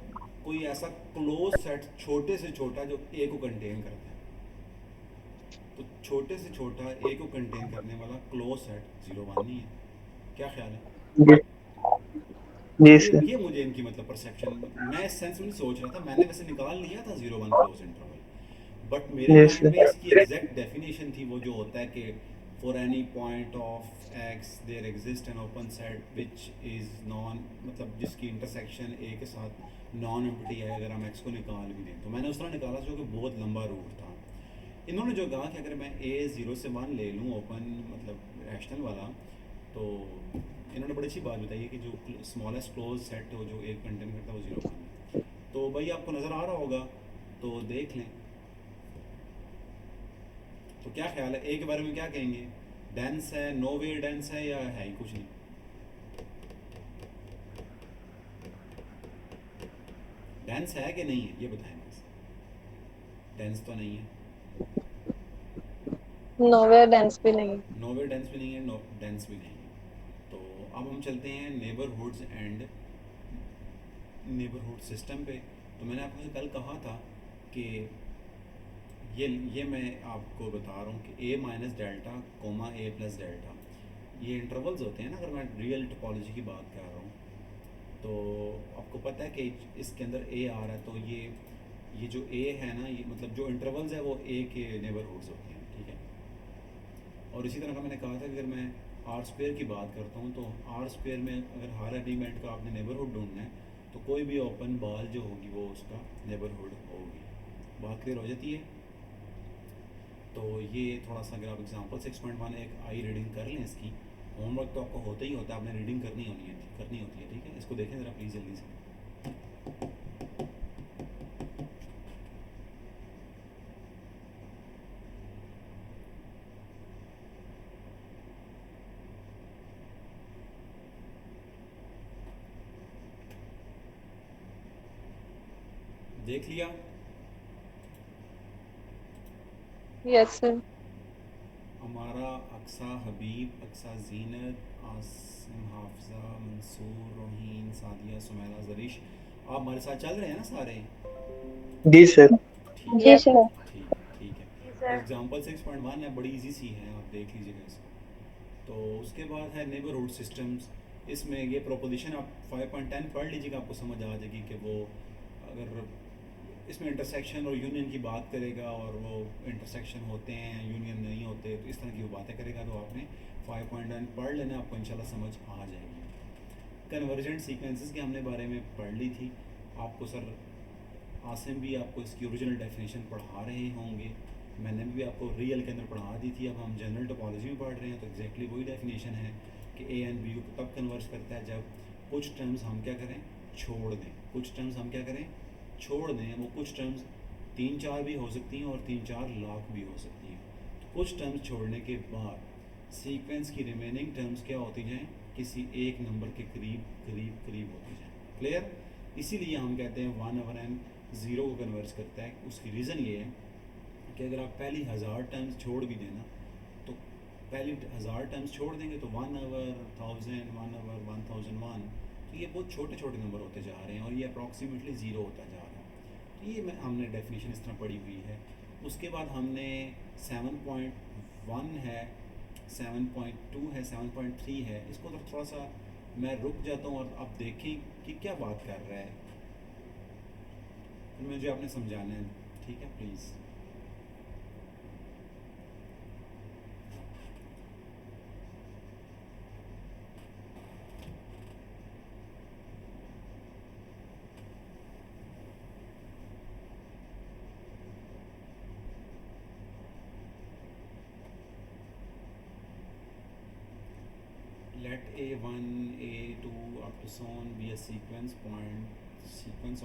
कोई ऐसा क्लोज सेट छोटे से छोटा जो ए को कंटेन करता है। तो छोटे से छोटा ए को कंटेन करने वाला क्लोज सेट 0 1 नहीं है। क्या ख्याल है? जी जी सर। ये मुझे इनकी मतलब परसेप्शन, मैं इस सेंस में नहीं सोच रहा था, मैंने वैसे निकाल लिया था 0 1 क्लोज इंटरवल, बट मेरे जी माइंड में सर। इसकी एग्जैक्ट डेफिनेशन थी वो जो होता है कि for any point of X there exist an open set which is non, मतलब जिसकी इंटरसेक्शन ए के साथ नॉन एम्प्टी है अगर हम एक्स को निकाल भी दें। तो मैंने उस तरह निकाला जो कि बहुत लंबा रूट था। इन्होंने जो कहा कि अगर मैं ए 0 से 1 ले लूँ ओपन मतलब रैशनल वाला, तो इन्होंने बड़ी अच्छी बात बताई है कि जो स्मॉलेस्ट क्लोज सेट हो जो एक कंटेन करता है वो 0 1 है। तो भाई आपको नज़र आ रहा होगा तो देख लें। तो क्या ख्याल है ए के बारे में, क्या कहेंगे? डेंस है, नोवेयर डेंस है या है ही कुछ नहीं? डेंस है कि नहीं है ये बताएं बस। डेंस तो नहीं है, नोवेयर डेंस भी नहीं। नोवेयर डेंस भी नहीं है, नो डेंस भी नहीं है। तो अब हम चलते हैं नेबरहुड्स एंड नेबरहुड सिस्टम पे। तो मैंने आपको कल कहा था कि ये मैं आपको बता रहा हूँ कि a minus delta comma a plus delta ये इंटरवल्स होते हैं ना। अगर मैं रियल टोपोलॉजी की बात कर रहा हूँ तो आपको पता है कि इसके अंदर a आ रहा है, तो ये जो a है ना, ये मतलब जो इंटरवल्स है वो a के नेबरहुड्स होते हैं, ठीक है। और इसी तरह का मैंने कहा था कि अगर मैं आर स्क्वायर की बात करता हूँ तो आर स्क्वायर में अगर हर एलिमेंट का आपने नेबरहुड ढूंढना है तो कोई भी ओपन बॉल जो होगी वो उसका नेबरहुड होगी। बात क्लियर हो जाती है? तो ये थोड़ा सा अगर आप एग्जांपल 6.1 एक आई रीडिंग कर लें, इसकी होमवर्क तो आपको होता ही होता है, आपने रीडिंग करनी होती है, ठीक है। इसको देखें ज़रा प्लीज़ जल्दी से। देख लिया? Yes sir. हमारा अक्सा हबीब, अक्सा जीनत, आसिम, हाफजा, मंसूर, रोहीन, सादिया, सुमैला, जरीश, आप हमारे साथ चल रहे हैं ना सारे? जी सर। ठीक जी है, सर। ठीक है। जी सर। एग्जाम्पल 6.1 है, बड़ी इजी सी है, आप देख लीजिएगा इसको। तो उसके बाद है नेबरहुड सिस्टम्स। इसमें ये प्रोपोजिशन आप 5.10 पढ़ लीजिएगा, आपको समझ आ जाएगी कि वो अगर इसमें इंटरसेक्शन और यूनियन की बात करेगा और वो इंटरसेक्शन होते हैं यूनियन नहीं होते, तो इस तरह की वो बातें करेगा, तो आपने 5.10 पढ़ लेना, आपको इंशाल्लाह समझ आ जाएगी। कन्वर्जेंट सीक्वेंसेस के हमने बारे में पढ़ ली थी, आपको सर आसिम भी आपको इसकी ओरिजिनल डेफिनेशन पढ़ा रहे होंगे, मैंने भी आपको रियल के अंदर पढ़ा दी थी। अब हम जनरल टोपोलॉजी में पढ़ रहे हैं, तो एग्जैक्टली वही डेफिनेशन है कि ए एंड बी को तब कन्वर्ज करता है जब कुछ टर्म्स हम क्या करें, छोड़ दें। कुछ टर्म्स हम क्या करें, छोड़ दें। वो कुछ टर्म्स 3-4 भी हो सकती हैं और 3-4 लाख भी हो सकती हैं। तो कुछ टर्म्स छोड़ने के बाद सीक्वेंस की रिमेनिंग टर्म्स क्या होती जाएँ, किसी एक नंबर के करीब करीब करीब होती जाएँ। क्लियर? इसीलिए हम कहते हैं 1/n 0 को कन्वर्ज करता है। उसकी रीज़न ये है कि अगर आप पहली 1000 टर्म्स छोड़ भी देना, तो पहली 1000 टर्म्स छोड़ देंगे तो 1/1000, 1/1001, तो ये बहुत छोटे छोटे नंबर होते जा रहे हैं और ये अप्रॉक्सीमेटली 0 होता जा रहा है। तो ये हमने डेफिनेशन इस तरह पढ़ी हुई है। उसके बाद हमने 7.1 है, 7.2 है, 7.3 है, इसको तो थोड़ा सा मैं रुक जाता हूँ और आप देखें कि क्या बात कर रहा है, तो मुझे आपने समझाना है, ठीक है please. Let A1, A2 up to so on be a sequence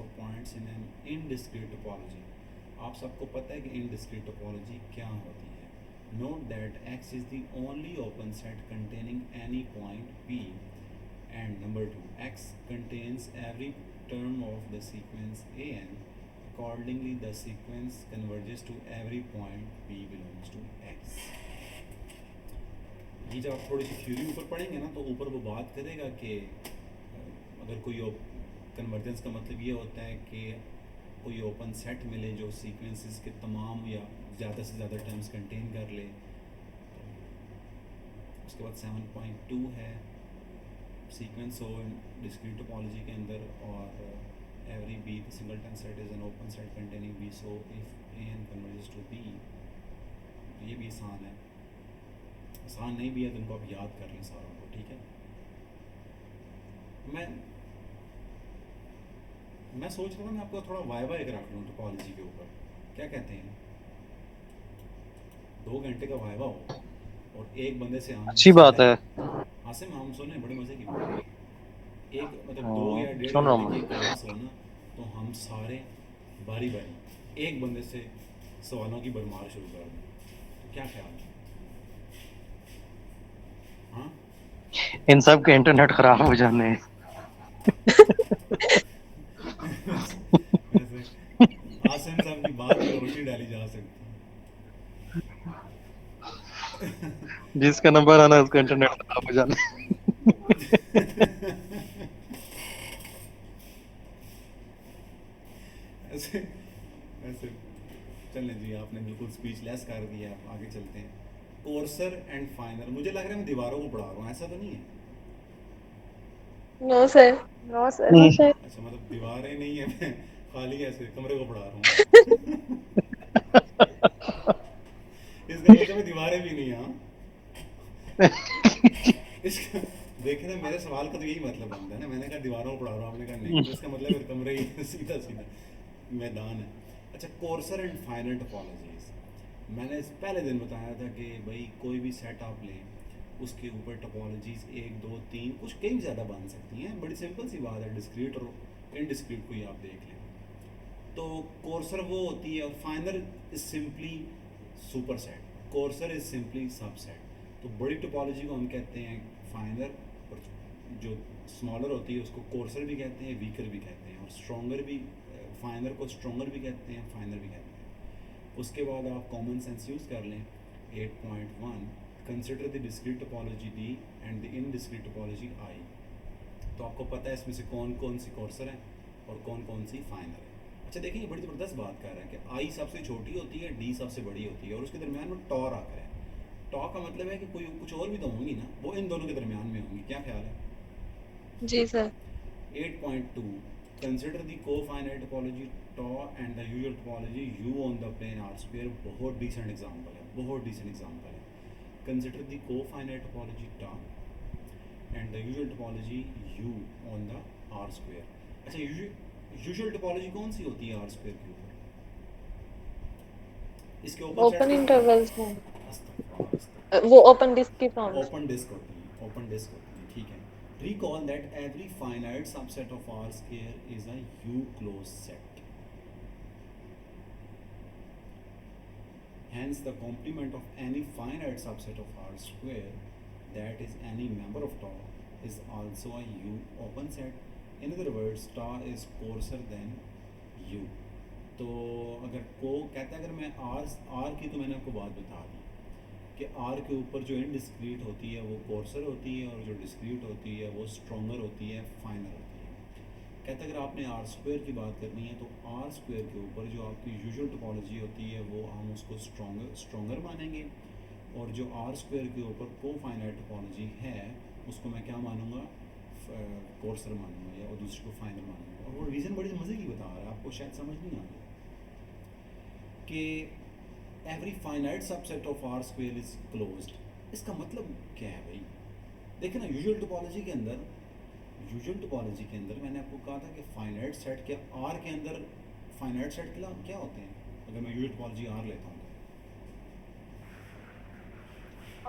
of points in an indiscrete topology. आप सबको पता है कि indiscrete topology क्या होती है। Note that X is the only open set containing any point P, and number 2, X contains every term of the sequence AN. Accordingly, the sequence converges to every point P belongs to X. ये जब आप थोड़ी सी theory ऊपर पढ़ेंगे ना, तो ऊपर वो बात करेगा कि अगर कोई कन्वर्जेंस का मतलब ये होता है कि कोई ओपन सेट मिले जो सीक्वेंसेस के तमाम या ज़्यादा से ज़्यादा टर्म्स कंटेन कर ले। उसके बाद 7.2 है सीक्वेंस हो डिस्क्रीट टोपोलॉजी के अंदर, और every B the singleton set is an open set containing B, so if N converges to B. ये भी आसान है, आसान नहीं भी है तो इनको आप याद कर लें सारों को, ठीक है। मैं सोच रहा था मैं आपको थोड़ा वाइवा एक रख लूँ टोपोलॉजी के ऊपर, क्या कहते हैं? 2 घंटे का वाइवा हो और एक बंदे से हम अच्छी बात है। आसिम हम सुने, बड़े मज़े की बात है। एक मतलब 2 या 1.5 सुन रहा घंटे हूँ। की क्लास हो ना, तो हम सारे बारी बारी एक बंदे से सवालों की भरमार शुरू कर दें, तो क्या ख्याल है? हाँ, इन सब के इंटरनेट खराब हो जाने हैं। वैसे आसिम साहब की बात पर रोशनी डाली जा सकती जिसका नंबर आना उसका इंटरनेट खराब हो जाना है। ऐसे ऐसे चलें जी, आपने बिल्कुल स्पीच लेस कर दिया, आगे चलते हैं। कोर्सर एंड फाइनर, मुझे लग रहा है मैं दीवारों को पढ़ा रहा हूँ, ऐसा तो नहीं है? No sir. No sir. अच्छा, मतलब दीवारें नहीं है, मैं खाली ऐसे कमरे को पढ़ा रहा हूँ। इसका मतलब है दीवारें भी नहीं हैं, हाँ? इसका देखे ना, मेरे सवाल का तो यही मतलब बनता है ना, मैंने कहा दीवारों को पढ़ा रहा हूँ, आपने कहा नहीं, तो इसका मतलब फिर कमरे ही सीधा सीधा मैदान है। अच्छा, कोर्सर एंड फाइनल टोपोलॉजीज, मैंने इस पहले दिन बताया था कि भाई कोई भी सेट आप लें, उसके ऊपर टोपोलॉजीज 1 2 3 कुछ कई ज़्यादा बन सकती हैं। बड़ी सिंपल सी बात है, डिस्क्रीट और इनडिस्क्रीट को ही आप देख लें। तो कोर्सर वो होती है, और final is simply super set, courser is simply subset. तो बड़ी टोपोलॉजी को हम कहते हैं फाइनल, और जो स्मॉलर होती है उसको कोर्सर भी कहते हैं, वीकर भी कहते हैं, और स्ट्रॉन्गर भी, फाइनल को स्ट्रॉन्गर भी कहते हैं, फाइनल भी कहते हैं। उसके बाद आप कॉमन सेंस यूज़ कर लें। 8.1, consider the discrete topology D and the indiscrete topology I. तो आपको पता है इसमें से कौन कौन सी कोर्सर है और कौन कौन सी फाइनल है। अच्छा देखिए, ये बड़ी ज़बरदस्त बात कर रहा है कि आई सबसे छोटी होती है, डी सबसे बड़ी होती है, और उसके दरमियान में टॉर आकर है। टॉ का मतलब है कि कोई कुछ और भी तो होंगी ना, वो इन दोनों के दरमियान में होंगी। क्या ख्याल है? जी sir. 8.2 consider the co-finite topology tau and the usual topology u on the plane r square. बहुत decent example है, बहुत decent example है. Consider the co-finite topology tau and the usual topology u on the r square. अच्छा, usual topology कौन सी होती है r square के ऊपर? इसके ओपन सेट ओपन क्या होता इंटरवल्स में है? वो ओपन डिस्क की फॉर्म। ओपन डिस्क होती है, ओपन डिस्क होती है, ठीक है. Recall that every finite subset of R square is a U closed set. Hence, the complement of any finite subset of R square, that is any member of tau, is also a U open set. In other words, tau is coarser than U. तो अगर को कहता है, अगर मैं R की, तो मैंने आपको बात बता दी कि R के ऊपर जो इनडिस्क्रीट होती है वो कोर्सर होती है, और जो डिस्क्रीट होती है वो स्ट्रॉन्गर होती है, फाइनर होती है. कहता है अगर आपने R स्क्वायर की बात करनी है तो R स्क्वायर के ऊपर जो आपकी यूजुअल टोपोलॉजी होती है वो हम उसको स्ट्रॉन्गर मानेंगे, और जो R स्क्वायर के ऊपर को फाइनाइट टोपोलॉजी है उसको मैं क्या मानूंगा, कोर्सर मानूंगा, या और दूसरे को फाइनर मानूंगा. और वो रीज़न बड़ी मज़े की बता रहा है, आपको शायद समझ नहीं आ रही कि every finite subset of R square is closed. इसका मतलब क्या है भाई? देखिए ना, यूजुअल टोपोलॉजी के अंदर मैंने आपको कहा था कि फाइनाइट सेट के आर के अंदर फाइनाइट सेट क्या होते हैं. अगर मैं यूजुअल टोपोलॉजी आर लेता हूँ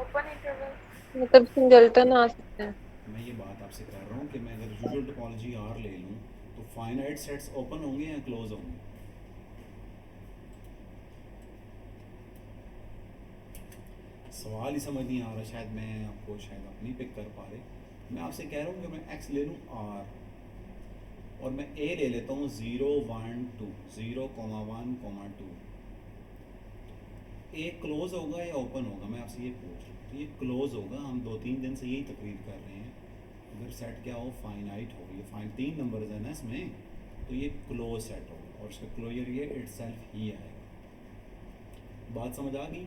ओपन इंटरवल मतलब सिंगलटन आ सकते हैं। तो मैं ये बात आपसे कर रहा हूँ कि मैं अगर यूजुअल टोपोलॉजी आर ले लूँ तो फाइनाइट सेट्स ओपन होंगे या क्लोज होंगे? सवाल ही समझ नहीं आ रहा, शायद मैं आपको शायद आप नहीं पिक कर पा रहे. मैं आपसे कह रहा हूँ कि मैं x ले लूँ r, और मैं a ले लेता हूँ 0, 1, 2, 0,1,2. a क्लोज होगा या ओपन होगा? मैं आपसे ये पूछ रहा हूँ. तो ये क्लोज होगा. हम 2-3 दिन से यही तकरीर कर रहे हैं. अगर सेट क्या हो, फाइनाइट हो, ये 3 नंबर्स हैं ना इसमें, तो ये क्लोज सेट होगा, और इसका क्लोजर ये इटसेल्फ ही आएगा. बात समझ आ गई?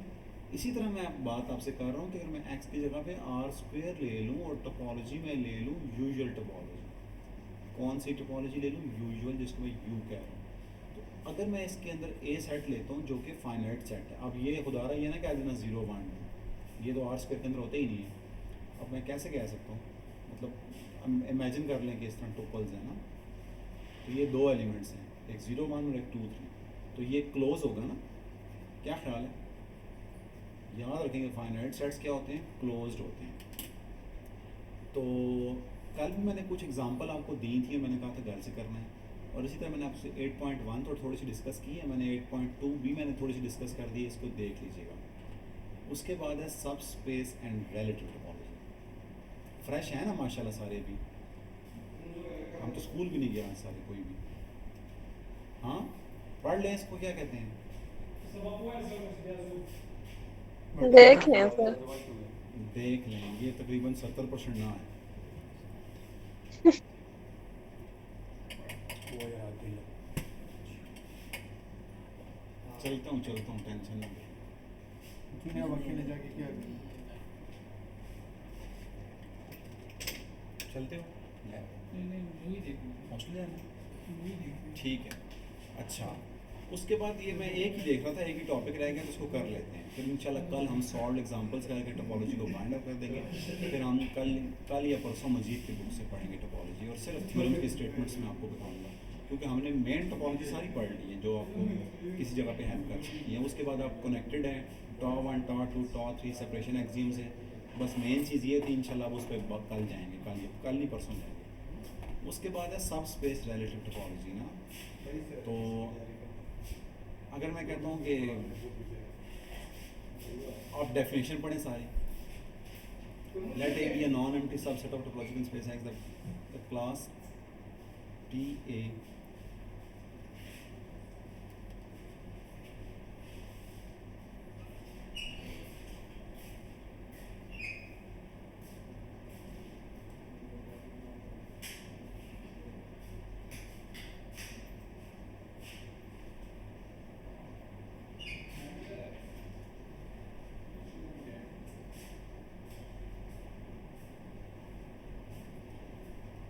इसी तरह मैं बात आपसे कर रहा हूँ कि अगर मैं x की जगह पे आर स्क्वायर ले लूँ और टोपोलॉजी में ले लूँ यूजुअल टोपोलॉजी. कौन सी टोपोलॉजी ले लूँ? यूजुअल, जिसको मैं यू कह रहा हूँ. तो अगर मैं इसके अंदर ए सेट लेता हूँ जो कि फाइनाइट सेट है. अब ये खुदा रहा, ये ना कह देना 0, 1, 2, ये तो आर स्क्वायर के अंदर होते ही नहीं है. अब मैं कैसे कह सकता हूँ, मतलब हम इमेजिन कर लें कि इस तरह टोपल्स हैं ना, तो ये 2 एलिमेंट्स हैं, एक 0, 1 और एक 2, 3. तो ये क्लोज होगा ना? क्या ख्याल है? याद रखेंगे फाइनाइट सेट्स क्या होते हैं, क्लोज्ड होते हैं. तो कल भी मैंने कुछ एग्जांपल आपको दी थी, मैंने कहा था घर से करना है. और इसी तरह मैंने आपसे 8.1 तो थोड़ी सी डिस्कस की है, मैंने 8.2 भी मैंने थोड़ी सी डिस्कस कर दी है, इसको देख लीजिएगा. उसके बाद है सब space and relative topology. Fresh है ना माशाल्लाह सारे भी, हम तो स्कूल भी नहीं गया सारे कोई भी. हाँ, पढ़ लें इसको, क्या कहते हैं? देख लें सर। देख लें, ये तकरीबन 70% ना है. चलता हूँ, टेंशन ना ले. चलते हो? हॉस्टल जाना? ठीक है. अच्छा, उसके बाद ये मैं एक ही देख रहा था, एक ही टॉपिक रह गया, तो उसको कर लेते हैं. फिर इंशाल्लाह कल हम सॉल्व एग्जांपल्स करके टोपोलॉजी को बाइंड अप कर देंगे. फिर हम कल या परसों मजीद की बुक से पढ़ेंगे टोपोलॉजी, और सिर्फ थ्योरम की स्टेटमेंट्स में आपको बताऊंगा, क्योंकि हमने मेन टोपोलॉजी सारी पढ़ ली है जो आपको किसी जगह पे हेल्प कर सकती है. उसके बाद आप कनेक्टेड हैं, टॉ 1, टॉ 2, टॉ 3 सेपरेशन एक्सियम्स है. बस मेन चीज़ ये थी. इंशाल्लाह उस पर कल जाएंगे, कल नहीं परसों जाएंगे. उसके बाद है सब स्पेस रिलेटिव टोपोलॉजी ना. तो अगर मैं कहता हूँ कि आप डेफिनेशन पढ़ें सारी. Let A B a non empty subset of topological space X, the class T A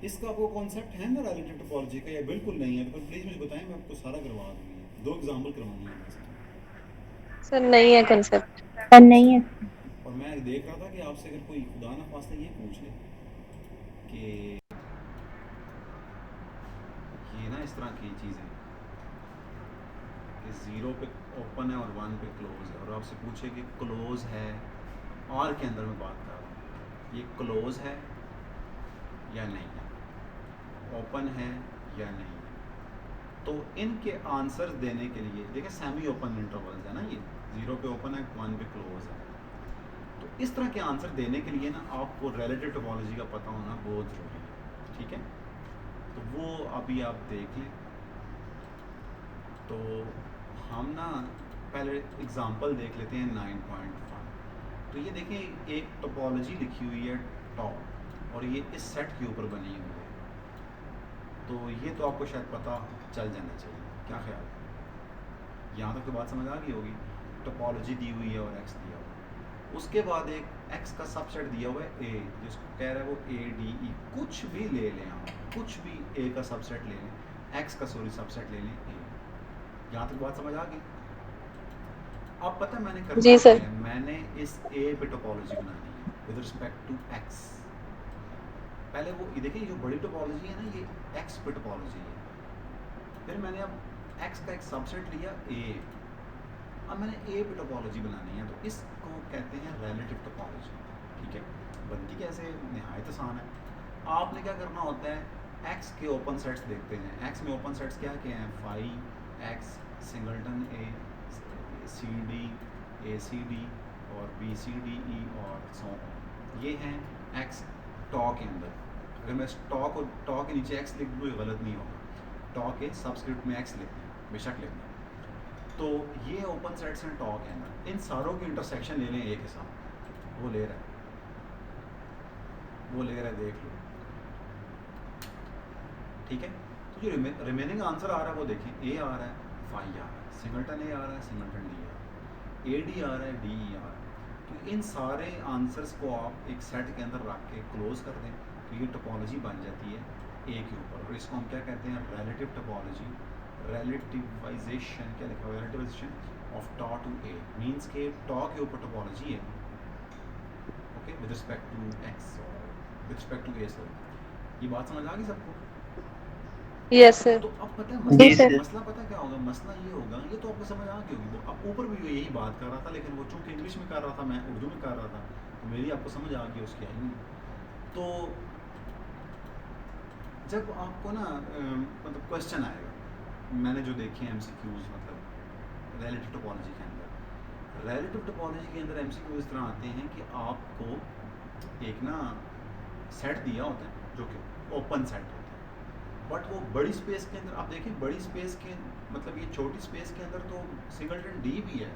इसका कोई कॉन्सेप्ट है ना रिलेटिव टोपोलॉजी का या बिल्कुल नहीं है? तो प्लीज़ मुझे बताएं, मैं आपको सारा करवा दूंगी। 2 एग्जांपल करवानी है बस। सर नहीं है कंसेप्ट। पर नहीं है। और मैं देख रहा था कि आपसे अगर कोई खुदा ना खास्ता ये पूछ ले कि ये ना इस तरह की चीज़ें कि 0 पे ओपन है और 1 पे क्लोज है, और आपसे पूछे कि क्लोज है, और के अंदर मैं बात कर रहा हूँ, ये क्लोज है या नहीं है, ओपन है या नहीं है। तो इनके आंसर देने के लिए देखिए सेमी ओपन इंटरवल्स है ना, ये 0 पे ओपन है, 1 पे क्लोज है। तो इस तरह के आंसर देने के लिए ना आपको रिलेटिव टोपोलॉजी का पता होना बहुत ज़रूरी है, ठीक है? तो वो अभी आप देख लें। तो हम ना पहले एग्जांपल देख लेते हैं 9.5। तो ये देखें, एक टोपोलॉजी लिखी हुई है टॉप, और ये इस सेट के ऊपर बनी हुई है। तो ये तो आपको शायद पता चल जाना चाहिए, क्या ख्याल है? यहाँ तक तो बात समझ आ गई होगी। टोपोलॉजी दी हुई है और एक्स दिया हुआ है, उसके बाद एक एक्स का सबसेट दिया हुआ है ए, जिसको कह रहा है वो ए डी ई, कुछ भी ले लें आप, कुछ भी ए का सबसेट ले लें, एक्स का सबसेट ले लें ए। यहाँ तक बात समझ आ गई? अब पता है मैंने करना जी क्या सर। है, मैंने इस ए पे टोपोलॉजी बनानी है विद रिस्पेक्ट टू एक्स। पहले वो देखिए, जो बड़ी टोपोलॉजी है ना, ये एक्स पे टोपोलॉजी है। फिर मैंने अब एक्स का एक सबसेट लिया ए, अब मैंने ए पे टोपोलॉजी बनानी है, तो इसको कहते हैं रिलेटिव टोपोलॉजी, ठीक है? बनती कैसे? निहायत आसान है। आपने क्या करना होता है, एक्स के ओपन सेट्स देखते हैं। एक्स में ओपन सेट्स क्या क्या हैं? फाई एक्स, सिंगलटन ए, सी डी, ए सी डी, और बी सी डी ई, और सो ऑन। ये हैं एक्स टॉ के अंदर। अगर मैं टॉ को टॉ के नीचे एक्स लिख दूँ, ये गलत नहीं होगा। टॉ के सबस्क्रिप्ट में एक्स लिखना है, बेशक लिखना है। तो ये ओपन सेट्स हैं टॉ के अंदर। इन सारों की इंटरसेक्शन ले लें ए के साथ, वो ले रहा है, वो ले रहा है, देख लो, ठीक है? तो जो रिमेनिंग आंसर आ रहा है वो देखें, ए आ रहा है, फाई आ रहा है, सिंगलटन ए आ रहा है, सिंगलटन डी आ रहा है, ए डी आ रहा है, डी ई आ रहा है। तो इन सारे आंसर्स को आप एक सेट के अंदर रख के क्लोज कर दें, तो ये टोपोलॉजी बन जाती है ए के ऊपर। और इसको हम क्या कहते हैं? Relative topology. रिलेटिवाइजेशन, क्या लिखा हुआ है? Relativization of tau to A, means के टॉ के ऊपर टोपोलॉजी है, okay, with respect to X और with respect to A. Sorry, ये बात समझ आ गई सबको? Yes sir. तो अब पता है जी मसला, सर। मसला पता क्या होगा? मसला ये होगा, ये तो आपको समझ आ गई होगी। वो अब ऊपर भी यही बात कर रहा था, लेकिन वो चूंकि इंग्लिश में कर रहा था, मैं उर्दू में कर रहा था, तो मेरी आपको समझ आ गई, उसकी आई नहीं। तो जब आपको ना मतलब क्वेश्चन आएगा, मैंने जो देखे हैं MCQs, मतलब रिलेटिव टोपोलॉजी के अंदर, रिलेटिव टोपोलॉजी के अंदर MCQ इस तरह आते हैं कि आपको एक ना सेट दिया होता है जो कि ओपन सेट होता है, बट वो बड़ी स्पेस के अंदर, आप देखिए बड़ी स्पेस के मतलब ये छोटी स्पेस के अंदर तो सिंगलटन डी भी है,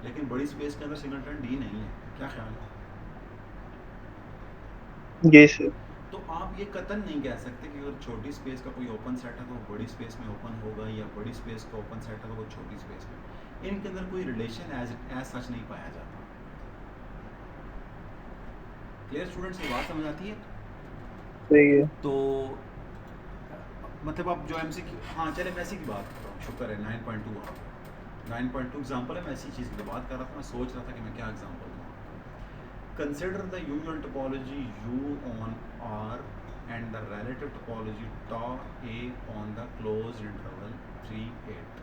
लेकिन बड़ी स्पेस के अंदर सिंगलटन डी नहीं है। क्या ख्याल है? जी सर। तो आप ये कतन नहीं कह सकते कि अगर छोटी स्पेस का कोई ओपन सेट है तो वो बड़ी स्पेस में ओपन होगा, या बड़ी स्पेस का ओपन सेट है तो वो छोटी स्पेस में। इनके अंदर कोई रिलेशन एज सच नहीं पाया जाता। क्लियर स्टूडेंट्स, ये बात समझ आती है? सही है। तो मतलब अब जो MCQ, हाँ चले मैं इसी की बात कर रहा हूँ, शुक्र है 9.2 आ गया। 9.2 एग्जाम्पल है, मैं इसी चीज़ की बात कर रहा था, मैं सोच रहा था कि मैं क्या एग्जाम्पल दूँ। Consider the usual topology U on R and the relative topology tau A on the closed interval 3, 8.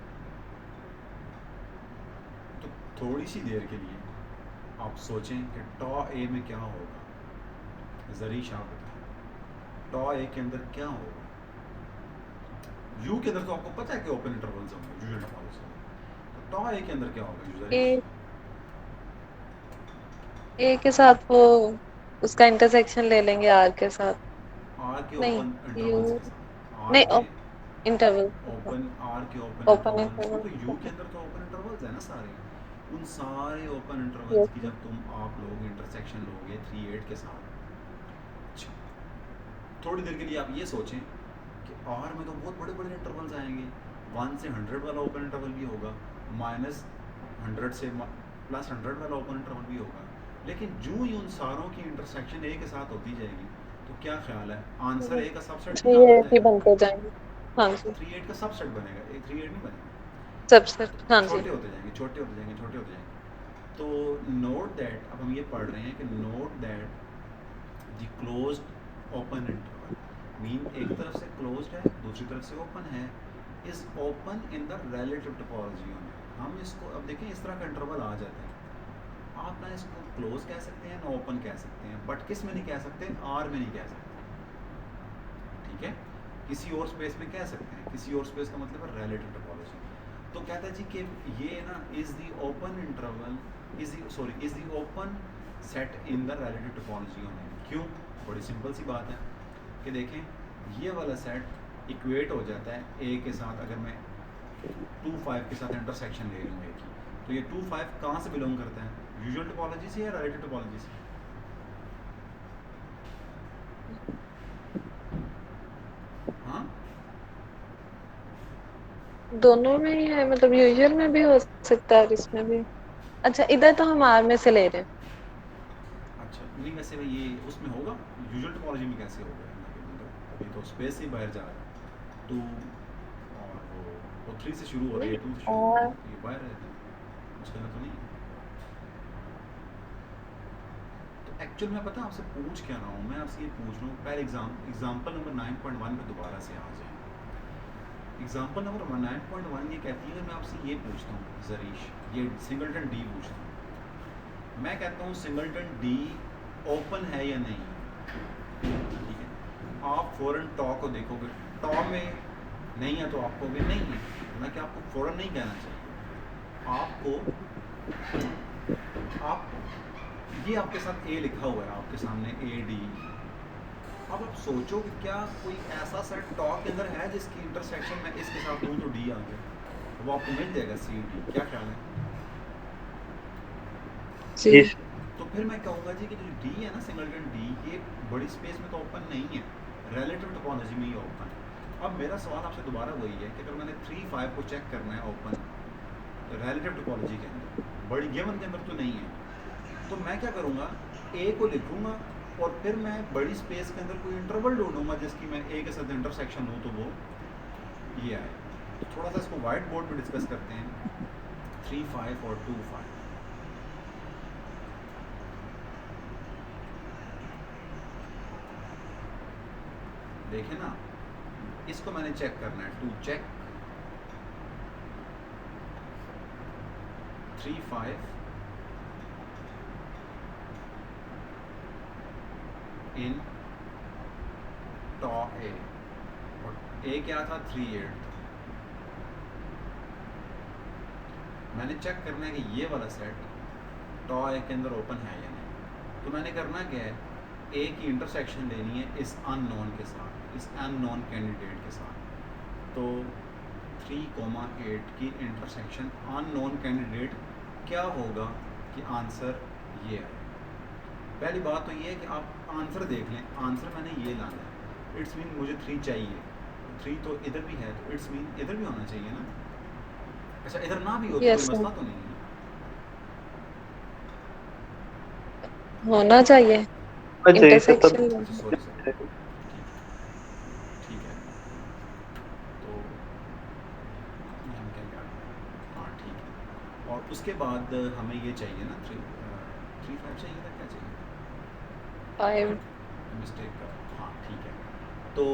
तो थोड़ी सी देर के लिए आप सोचें कि tau A में क्या होगा। जरीश आप बताएं, tau A के अंदर क्या होगा? U के अंदर तो आपको पता है कि ओपन इंटरवल्स होंगे यूजुअल टोपोलॉजी में, तो tau A के अंदर क्या होगा? ए ए के साथ वो उसका इंटरसेक्शन ले लेंगे आर के साथ। R के नहीं ओपन यू इंटरवल्स के साथ, R नहीं के इंटरवल ओपन, R के ओपन ओपन इंटरवल्स, इंटरवल। क्योंकि U के अंदर तो ओपन इंटरवल्स है ना सारे। उन सारे ओपन इंटरवल्स यस की जब आप लोग इंटरसेक्शन लोगे 3, 8 के साथ, अच्छा, थोड़ी देर के लिए आप ये सोचें कि R में तो बहुत बड़े बड़े इंटरवल्स आएंगे, 1 से 100 वाला ओपन इंटरवल भी होगा, -100 से +100 वाला ओपन इंटरवल भी होगा। लेकिन जो ही उन सारों की इंटरसेक्शन ए के साथ होती जाएगी, तो क्या ख्याल है, आंसर ए का सबसेट थ्री कितना बन एट ही जाएगा? बनते जाएंगे। हाँ जी, 3 8 का सबसेट बनेगा, ए 3 8 नहीं बनेगा, सबसे हाँ जी। छोटे होते जाएंगे, छोटे होते जाएंगे, छोटे होते जाएंगे। तो नोट दैट, अब हम ये पढ़ रहे हैं कि note that the closed open interval mean एक तरफ से क्लोज्ड है, दूसरी तरफ से ओपन है, is open in the relative topology में। हम इसको अब देखें, इस तरह का इंटरवल आ जाता है, आप ना इसको क्लोज कह सकते हैं ना ओपन कह सकते हैं, बट किस में नहीं कह सकते, आर में नहीं कह सकते, ठीक है? किसी और स्पेस में कह सकते हैं, किसी और स्पेस का मतलब है रिलेटिव टोपोलॉजी। तो कहता है जी कि ये ना is the open interval is the open set in the relative topology में। क्यों? बड़ी सिंपल सी बात है कि देखें, ये वाला सेट इक्वेट हो जाता है ए के साथ, अगर मैं 2 5 के साथ इंटरसेक्शन ले लूँ ए की, तो ये 2 5 कहाँ से बिलोंग करता है, यूजुअल टोपोलॉजी से या रिलेटिव टोपोलॉजी से? हाँ, दोनों में ही है, मतलब यूजुअल में भी हो सकता है और इसमें भी। अच्छा, इधर तो हम आर में से ले रहे हैं। अच्छा नहीं, वैसे भाई ये उसमें होगा, यूजुअल टोपोलॉजी में कैसे होगा, मतलब ये तो स्पेस से बाहर जा रहा है, 2 और वो 3 से शुरू हो रही है, 2 से शुरू हो रही है, ये बाहर है, उसके अंदर तो नहीं है। तो एक्चुअल में पता है आपसे पूछ क्या रहा हूँ मैं, आपसे ये पूछ रहा हूँ, पहले एग्जाम्पल नंबर 9.1 पे दोबारा से आ जाए। एग्जाम्पल नंबर 9.1 ये कहती है, मैं आपसे ये पूछता हूँ जरीश, ये सिंगलटन डी पूछता हूँ, मैं कहता हूँ सिंगलटन डी ओपन है या नहीं, ठीक है? आप फौरन टॉ को देखोगे, टॉ में नहीं है तो आप कहोगे नहीं है, मैं क्या आपको फौरन नहीं कहना चाहिए, आपको आप ये आपके साथ ए लिखा हुआ है आपके सामने, ए डी, अब आप सोचो कि क्या कोई ऐसा सेट टॉ के अंदर है जिसकी इंटरसेक्शन में इसके साथ दूँ तो डी आ गया, वो आपको मिल जाएगा सी डी, क्या ख्याल है? जी। तो फिर मैं कहूँगा जी कि जो डी है ना, सिंगलटन डी, ये बड़ी स्पेस में तो ओपन नहीं है, रिलेटिव टोपोलॉजी में ही ओपन है। अब मेरा सवाल आपसे दोबारा वही है कि अगर मैंने 3 5 को चेक करना है ओपन रिलेटिव टोपोलॉजी के अंदर, बड़ी गिवन के अंदर तो नहीं है, तो मैं क्या करूँगा, ए को लिखूँगा और फिर मैं बड़ी स्पेस के अंदर कोई इंटरवल ढूंढूंगा जिसकी मैं ए के साथ इंटरसेक्शन हूँ, तो वो ये आए। तो थोड़ा सा इसको वाइट बोर्ड पे डिस्कस करते हैं, 3 5 और 2 5। देखें ना, इसको मैंने चेक करना है, टू चेक 3 5 इन टॉ ए, और ए क्या था, 3 8 था। मैंने चेक करना है कि ये वाला सेट टॉ ए के अंदर ओपन है या नहीं। तो मैंने करना क्या है, ए की इंटरसेक्शन लेनी है इस अननोन के साथ, इस अननोन कैंडिडेट के साथ। तो 3,8 की इंटरसेक्शन अननोन कैंडिडेट क्या होगा कि आंसर ये है। पहली बात तो ये है कि आप आंसर देख लें, आंसर मैंने ये लाना है, इट्स मीन मुझे 3 चाहिए, 3 तो इधर भी है, तो इट्स मीन इधर भी होना चाहिए ना। अच्छा, इधर ना भी हो तो Yes, कोई sir. मसला तो नहीं है, होना चाहिए अच्छा ये सब इंटरसेक्शन। अच्छा सॉरी सॉरी, ठीक है, तो ये हम क्या कर, हाँ ठीक है। और उसके बाद हमें ये चाहिए ना 3 5 चाहिए था, क्या चाहिए, 5 मिस्टेक का, हाँ ठीक है। तो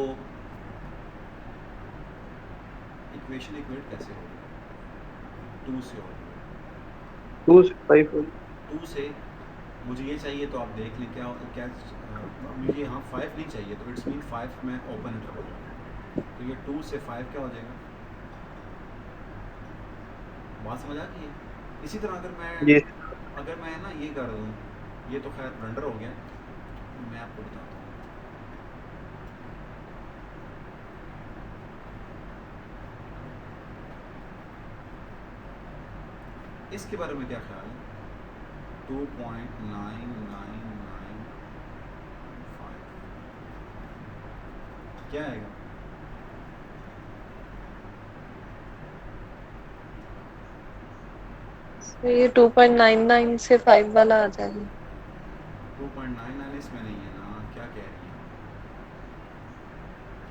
इक्वेशन इक्वेट कैसे होगी, 2 से होगी, 2 से 5 हो 2 से मुझे ये चाहिए, तो आप देख लें क्या क्या मुझे यहाँ 5 नहीं चाहिए, तो इट्स मीन 5 में ओपन इंटरवल, तो ये 2 से 5 क्या हो जाएगा, बात समझ आ गई है। इसी तरह ये अगर मैं ना ये कर दूँ, ये तो खैर ब्लंडर हो गया, मैं आपको बताता हूँ। इसके बारे में क्या ख्याल है, 2.9995 क्या आएगा, तो ये 2.99 से 5 वाला आ जाएगा। 2.99 इसमें नहीं है ना, क्या कह रही है,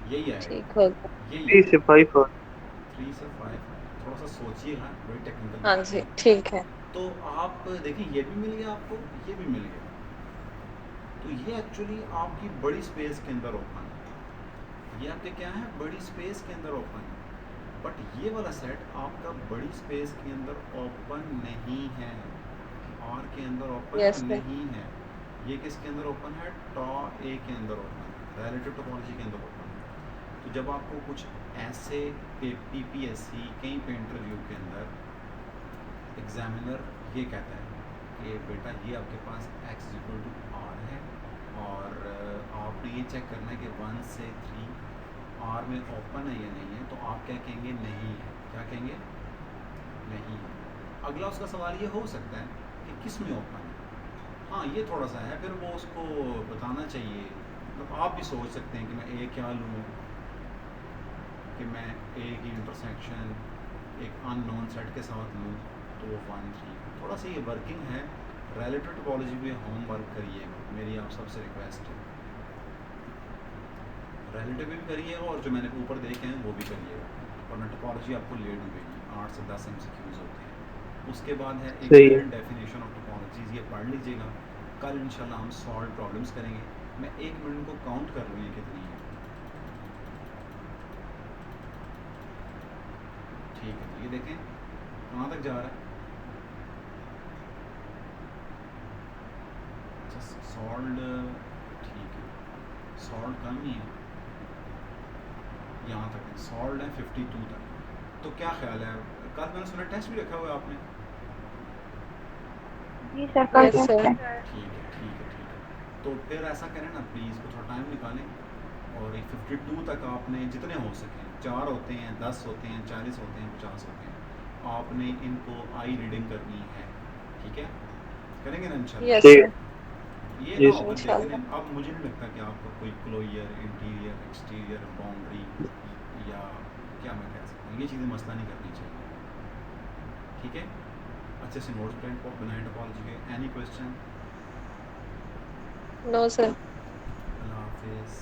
यही आएगा, ठीक होगा। यही 3 से 5 और 3 से 5, थोड़ा सा सोचिएगा, बड़ी टेक्निकल हाँ बात जी है। ठीक है। तो आप देखिए ये भी मिल गया आपको, ये भी मिल गया, तो ये एक्चुअली आपकी बड़ी स्पेस के अंदर ओपन है, ये आपके क्या है, बड़ी स्पेस के अंदर ओपन है। बट ये वाला सेट आपका बड़ी स्पेस के अंदर ओपन नहीं है, और के अंदर ओपन यस सर। नहीं है। ये किसके अंदर ओपन है, टॉ ए के अंदर ओपन है, रिलेटिव टोपोलॉजी के अंदर ओपन है। तो जब आपको कुछ ऐसे पीपीएससी कहीं पे इंटरव्यू के अंदर एग्जामिनर ये कहता है कि बेटा ये आपके पास x r है, और आपने ये चेक करना है कि 1 से 3 r में ओपन है या नहीं है, तो आप क्या कहेंगे, नहीं है। क्या कहेंगे, नहीं है। अगला उसका सवाल ये हो सकता है कि किस में ओपन है, हाँ ये थोड़ा सा है, फिर वो उसको बताना चाहिए। मतलब आप भी सोच सकते हैं कि मैं ए क्या लूँ, कि मैं ए की इंटरसेक्शन एक अननोन सेट के साथ लूँ, तो वो 1 3। थोड़ा सा ये वर्किंग है, रिलेटिव टोपोलॉजी में होमवर्क करिएगा, मेरी आप सबसे रिक्वेस्ट है। रिलेटिव भी करिएगा और जो मैंने ऊपर देखे हैं वो भी करिएगा, और मैं टोपोलॉजी आपको ले डूबेगी, 8 से 10 MCQs होते हैं। उसके बाद है सही है। एक डेफिनेशन ऑफ टोपोलॉजीज, ये पढ़ लीजिएगा। कल इंशाल्लाह हम सॉल्व प्रॉब्लम्स करेंगे। मैं 1 मिनट को काउंट कर लूँ ये कितनी है, ठीक है। तो ये देखें कहाँ तक जा रहा है, सॉल्ड, ठीक है, सॉल्ड कम ही है, यहाँ तक है, सॉल्ड है 52 तक। तो क्या ख्याल है, कल मैंने सुना टेस्ट भी रखा हुआ है आपने, जी सर कल यस टेस्ट सर। है। ठीक है ठीक है ठीक है। तो फिर ऐसा करें ना प्लीज़, कुछ थोड़ा टाइम निकालें, और 52 तक आपने जितने हो सकें, 4 होते हैं, 10 होते हैं, 40 होते हैं, 50 होते हैं, आपने इनको आई रीडिंग करनी है, ठीक है। करेंगे ना इंशाल्लाह। यस ठीक सर। ये जी ना सर। होकर इंशाल्लाह। देखने, अब मुझे नहीं लगता कि आपका कोई क्लोयर, इंटीरियर, एक्सटीरियर, बाउंड्री या क्या मैं कह सकता हूँ, ये चीज़ें मसला नहीं करनी चाहिए, ठीक है। अच्छे से नोट्स प्रिंट बनाए टोपोलॉजी के। Any question? No sir. अल्लाह हाफिज़।